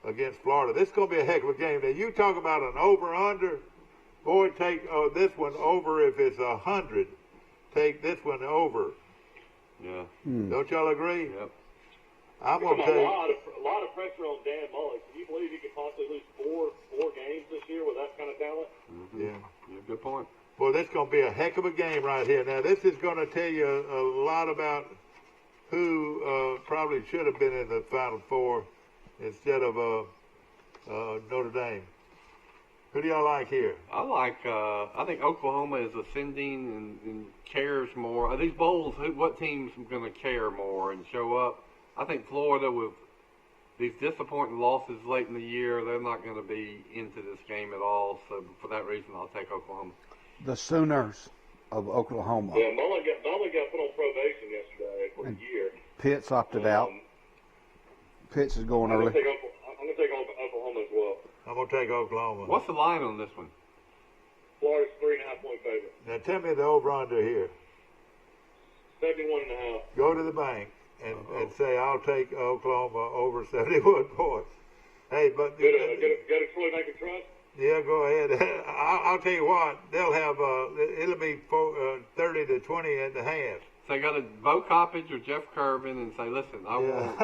against Florida. This is going to be a heck of a game. Now, you talk about an over/under. Boy, take this one over if it's 100. Take this one over. Yeah. Don't y'all agree? Yep. I'm There's going to a take. lot of pressure on Dan Mullen. Can you believe he could possibly lose four games this year with that kind of talent? Mm-hmm. Yeah. Good point. Boy, this is going to be a heck of a game right here. Now, this is going to tell you a lot about who probably should have been in the Final Four instead of Notre Dame. Who do y'all like here? I think Oklahoma is ascending and cares more. Are these bowls, what team's going to care more and show up? I think Florida, with these disappointing losses late in the year, they're not going to be into this game at all. So for that reason, I'll take Oklahoma. The Sooners of Oklahoma. Yeah, Mullen got put on probation yesterday for a year. Pitts opted out. Pitts is going I'm early. going to take Oklahoma as well. I'm going to take Oklahoma. What's the line on this one? Florida's 3.5-point favorite. Now, tell me the over-under here. 71.5. Go to the bank and say, I'll take Oklahoma over 71 points. Hey, but... Go to Troy Bank and Trust? Yeah, go ahead. I'll tell you what, they'll have, it'll be 30 to 20 at the half. So I got to vote Coppage or Jeff Kirvin and say, listen, I want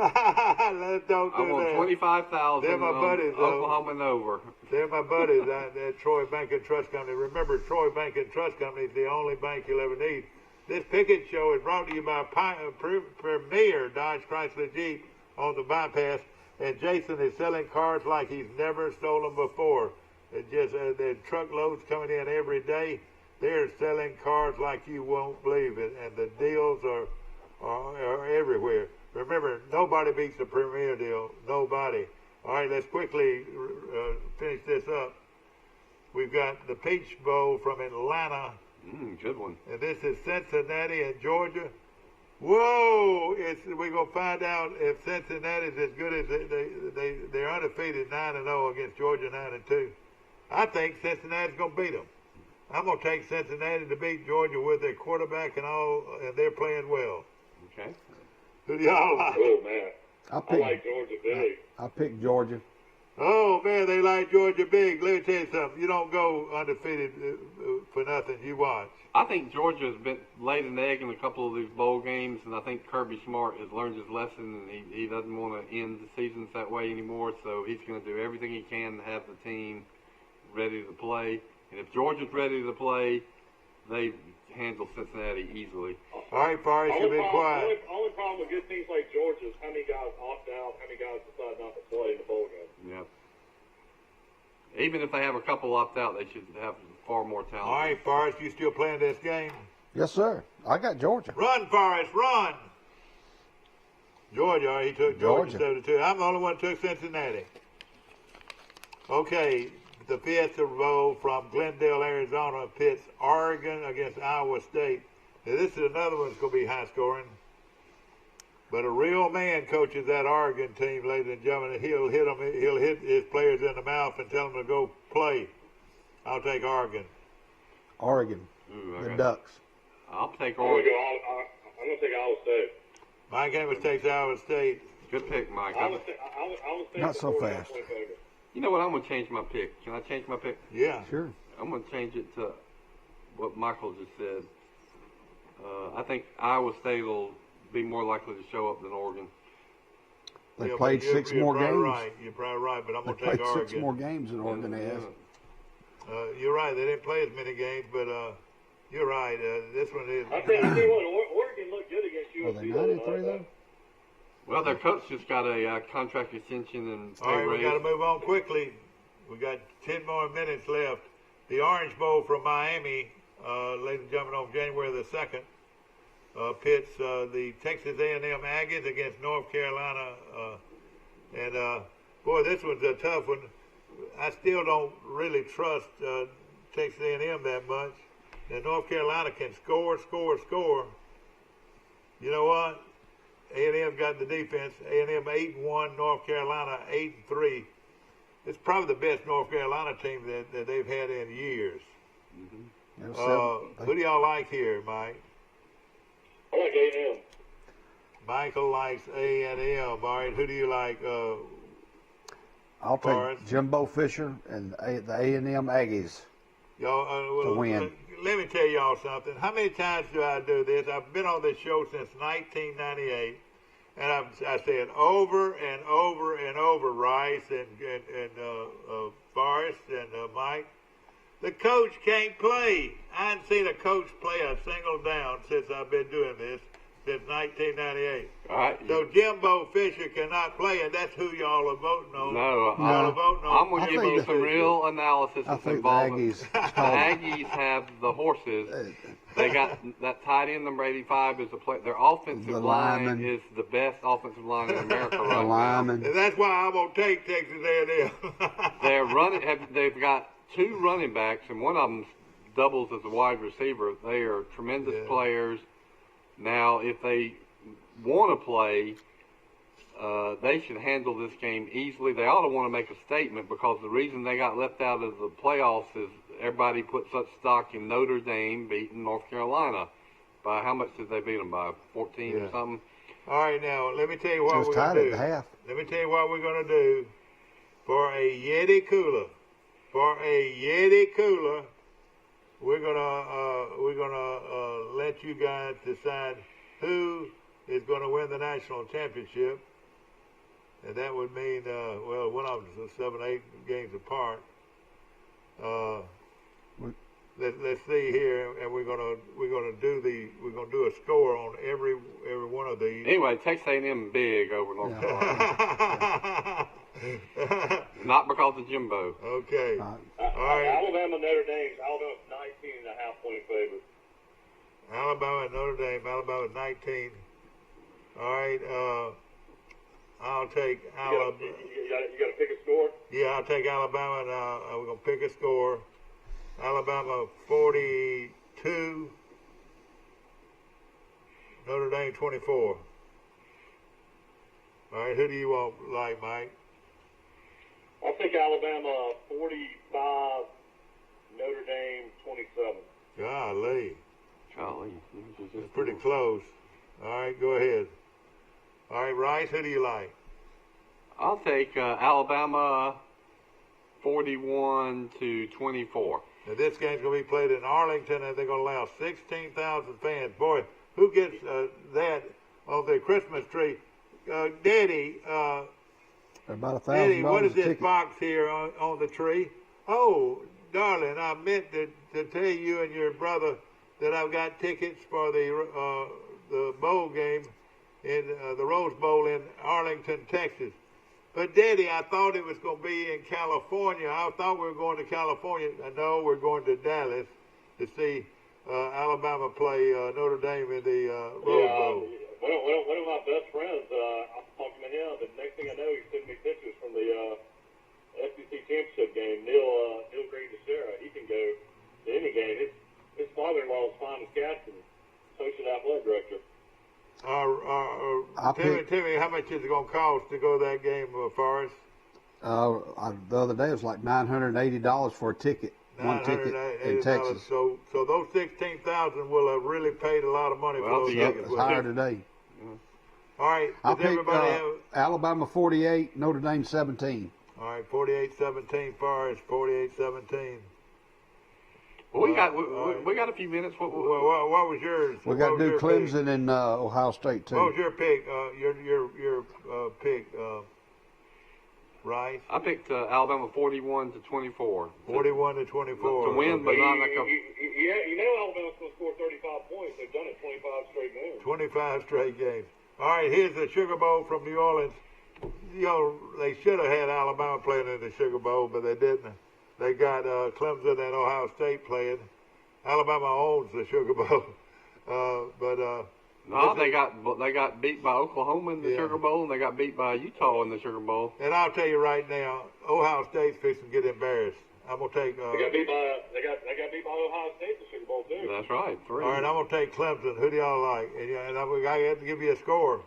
25,000 They're my buddies, Oklahoma and over. They're my buddies at Troy Bank and Trust Company. Remember, Troy Bank and Trust Company is the only bank you'll ever need. This Pickett Show is brought to you by Premier Dodge Chrysler Jeep on the bypass. And Jason is selling cars like he's never stolen before. It just there are truckloads coming in every day. They're selling cars like you won't believe it, and the deals are everywhere. Remember, nobody beats the Premier deal. Nobody. All right, let's quickly finish this up. We've got the Peach Bowl from Atlanta. Good one. And this is Cincinnati and Georgia. Whoa! We're going to find out if Cincinnati's as good as they're undefeated 9-0 against Georgia 9-2. I think Cincinnati's going to beat them. I'm going to take Cincinnati to beat Georgia with their quarterback and all, and they're playing well. Okay. Who do y'all like? Oh, man. I like Georgia big. I picked Georgia. Oh, man, they like Georgia big. Let me tell you something. You don't go undefeated for nothing. You watch. I think Georgia's been laid an egg in a couple of these bowl games, and I think Kirby Smart has learned his lesson, and he doesn't want to end the seasons that way anymore, so he's going to do everything he can to have the team ready to play. And if Georgia's ready to play, they handle Cincinnati easily. All right, Forrest, you've been quiet. Only problem with good teams like Georgia is how many guys opt out, how many guys decide not to play in the bowl game. Yeah. Even if they have a couple opt out, they should have far more talent. All right, Forrest, you still playing this game? Yes, sir. I got Georgia. Run, Forrest, run! Georgia, he took Georgia 72. I'm the only one who took Cincinnati. Okay, the Fiesta Bowl from Glendale, Arizona pits Oregon against Iowa State. Now, this is another one that's going to be high scoring. But a real man coaches that Oregon team, ladies and gentlemen. He'll hit his players in the mouth and tell them to go play. I'll take Oregon. Oregon. The Ducks. I'll take I'm Oregon. going to take Iowa State. Mike Amos takes Iowa State. Good pick, Mike. Iowa State Not so fast. You know what? I'm going to change my pick. Can I change my pick? Yeah. Sure. I'm going to change it to what Michael just said. I think Iowa State will be more likely to show up than Oregon. They played six more games. Right. You're probably right, but I'm going to take Oregon. 6 more games than Oregon has. You're right. They didn't play as many games, but you're right. This one is. I tell you what, Oregon looked good against USC. Are they 9-3 though? Well, their coach just got a contract extension and pay All right, raise. we got to move on quickly. We got 10 more minutes left. The Orange Bowl from Miami, ladies and gentlemen, on January the 2nd, pits the Texas A&M Aggies against North Carolina. Boy, this one's a tough one. I still don't really trust Texas A&M that much. And North Carolina can score. You know what? A&M got the defense. A&M 8-1, North Carolina 8-3. It's probably the best North Carolina team that they've had in years. Who do y'all like here, Mike? I like A&M. Michael likes A&M. All right, who do you like? I'll Forrest? take Jimbo Fisher and the A&M Aggies Y'all, to win. Let me tell y'all something. How many times do I do this? I've been on this show since 1998, and I said over and over and over, Rice and Forrest and Mike, the coach can't play. I haven't seen a coach play a single down since I've been doing this, since 1998. All right. So Jimbo Fisher cannot play, and that's who y'all are voting on. No, Y'all are voting on. I'm going to give think you the- some real analysis I that's think the involving. Aggies. The Aggies have the horses. They got that tight end number 85 is the play. Their offensive The line lineman. is the best offensive line in America The right now. lineman. And that's why I'm going to take Texas A&M. They're running. They've got two running backs, and one of them doubles as a wide receiver. They are tremendous players. Now, if they want to play, they should handle this game easily. They ought to want to make a statement because the reason they got left out of the playoffs is everybody put such stock in Notre Dame beating North Carolina. By how much did they beat them by? 14 or something? All right, now, let me tell you It what was we're tied going to at do. the half. Let me tell you what we're going to do. For a Yeti cooler, we're gonna let you guys decide who is going to win the national championship, and that would mean one of them is 7, 8 games apart. Let's see here, and we're gonna do a score on every one of these. Anyway, Texas A&M big over North Carolina. Not because of Jimbo. Okay. All right. Alabama, Notre Dame. Alabama's 19.5-point favorite. Alabama, Notre Dame. Alabama 19. All right. I'll take Alabama. You got to pick a score. Yeah, I'll take Alabama, and we're gonna pick a score. Alabama 42. Notre Dame 24. All right. Who do you want, like, Mike? I'll take Alabama 45, Notre Dame 27. Golly. It's Pretty close. All right, go ahead. All right, Rice, who do you like? I'll take Alabama 41-24. Now, this game's going to be played in Arlington, and they're going to allow 16,000 fans. Boy, who gets that on their Christmas tree? Daddy, About Daddy, $1,000 what is a this ticket. box here on the tree? Oh, darling, I meant to tell you and your brother that I've got tickets for the bowl game in the Rose Bowl in Arlington, Texas. But, Daddy, I thought it was going to be in California. I thought we were going to California. No, we're going to Dallas to see Alabama play Notre Dame in the Rose Bowl. One of my best friends, I'm talking to him, and next thing I know, he's sending me pictures from the SEC championship game. Neil Green DeSera, he can go to any game. His father-in-law is Simon Gaston, associate athletic director. Tell me, how much is it going to cost to go to that game, Forrest? The other day it was like $980 for a ticket. One ticket in Texas. So those 16,000 will have really paid a lot of money for those tickets. It's higher today. All right, I'll does pick everybody have? Alabama 48, Notre Dame 17. All right, 48-17, Forrest, 48-17. Well, we got a few minutes. What was yours? We got What to was do your Clemson and Ohio State too. What was your pick? Your pick, Rice? I picked Alabama 41-24. 41-24. To win, but not like a. You know Alabama's going to score 35 points. They've done it 25 straight games. 25 straight games. All right, here's the Sugar Bowl from New Orleans. You know, they should have had Alabama playing in the Sugar Bowl, but they didn't. They got Clemson and Ohio State playing. Alabama owns the Sugar Bowl, No, they got beat by Oklahoma in the Sugar Bowl, and they got beat by Utah in the Sugar Bowl. And I'll tell you right now, Ohio State's fixing to get embarrassed. I'm gonna take. They got beat by Ohio State in the Sugar Bowl too. That's right, 3. All right, I'm gonna take Clemson. Who do y'all like? And I have to give you a score.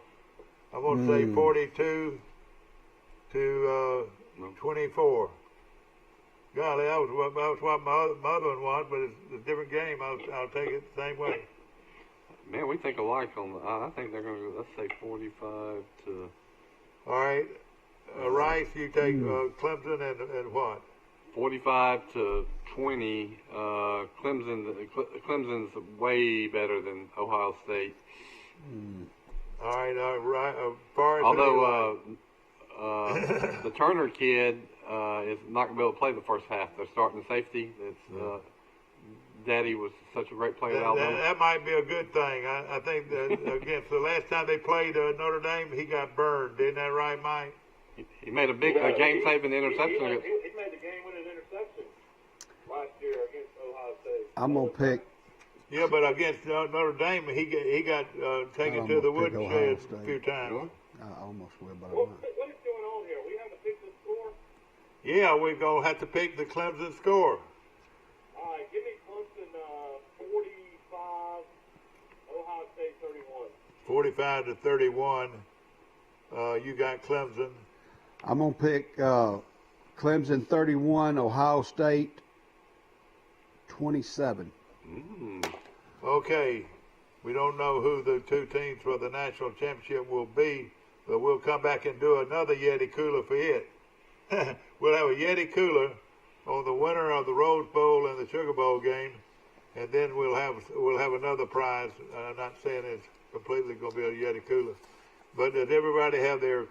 I'm going to say 42 to 24. Golly, that was what my other one was, but it's a different game. I'll take it the same way. Man, we think alike on the. I think they're going to. Let's say 45 to. All right, Rice, you take Clemson and what? 45 to 20. Clemson's way better than Ohio State. All right, Forrest. Although the Turner kid is not going to be able to play the first half. They're starting safety. It's Daddy was such a great player at Alabama. That might be a good thing. I think that against the last time they played Notre Dame, he got burned. Isn't that right, Mike? He made a big game-saving interception. He made the game-winning interception last year against Ohio State. I'm gonna pick. Yeah, but against Notre Dame, he got taken to the woodshed a few times. I almost will, but What is going on here? We haven't picked the score? Yeah, we're going to have to pick the Clemson score. All right, give me Clemson 45, Ohio State 31. 45 to 31. You got Clemson. I'm gonna pick Clemson 31, Ohio State 27. Okay, we don't know who the two teams for the national championship will be, but we'll come back and do another Yeti Cooler for it. We'll have a Yeti Cooler on the winner of the Rose Bowl and the Sugar Bowl game, and then we'll have another prize. I'm not saying it's completely going to be a Yeti Cooler, but does everybody have their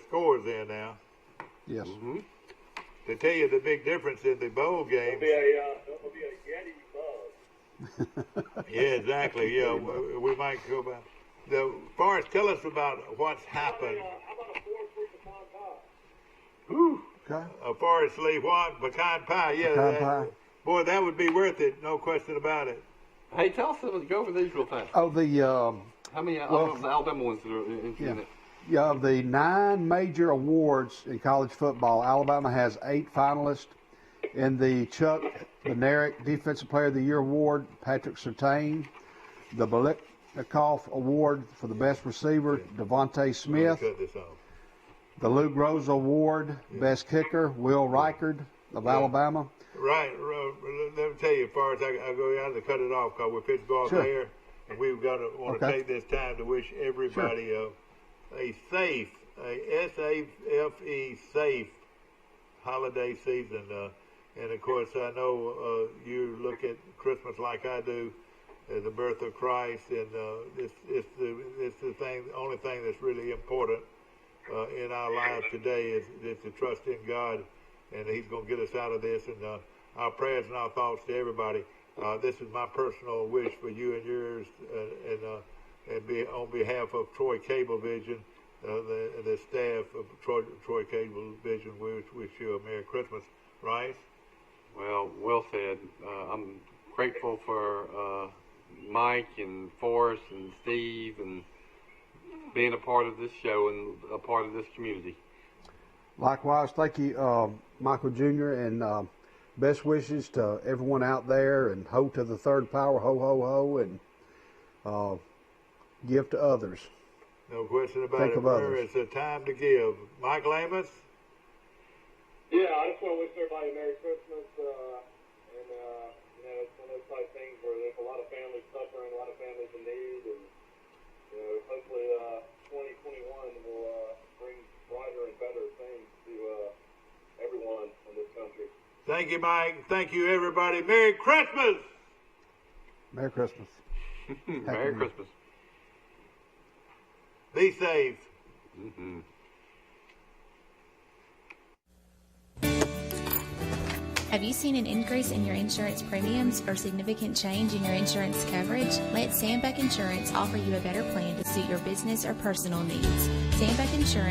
scores in now? Yes. To tell you the big difference in the bowl games. It'll be a Yeti buzz. Yeah, exactly. Yeah, we might go back. Forrest, tell us about what's happened. How about a 4-3 pecan pie? Ooh. Okay. Forrest Lee, what? Pecan pie. Yeah. Pecan pie. Boy, that would be worth it. No question about it. Hey, tell us, go over these real fast. Oh, the How many of the Alabama ones that are in it? Yeah, of the 9 major awards in college football, Alabama has 8 finalists. In the Chuck Bednarik Defensive Player of the Year Award, Patrick Surtain. The Biletnikoff Award for the best receiver, Devontae Smith. Cut this off. The Lou Groza Award, best kicker, Will Reichard of Alabama. Right. Let me tell you, Forrest, I go out to cut it off because we're fixing to go off there, and we've got to want to take this time to wish everybody a safe, S-A-F-E, safe holiday season. And of course, I know you look at Christmas like I do, as the birth of Christ, and it's the only thing that's really important in our lives today is to trust in God, and He's going to get us out of this. And our prayers and our thoughts to everybody. This is my personal wish for you and yours, and on behalf of Troy Cablevision, the staff of Troy Cablevision, we wish you a Merry Christmas. Rice? Well said. I'm grateful for Mike and Forrest and Steve and being a part of this show and a part of this community. Likewise, thank you, Michael Jr., and best wishes to everyone out there, and ho to the third power, ho, ho, ho, and give to others. No question about Think it. of others. It's a time to give. Michael Amos? Yeah, I just want to wish everybody a Merry Christmas, and it's one of those type things where there's a lot of families suffering, a lot of families in need, and hopefully 2021 will bring brighter and better things to everyone in this country. Thank you, Mike. Thank you, everybody. Merry Christmas! Merry Christmas. Merry Christmas. Be safe. Have you seen an increase in your insurance premiums or significant change in your insurance coverage? Let Sandbeck Insurance offer you a better plan to suit your business or personal needs. Sandbeck Insurance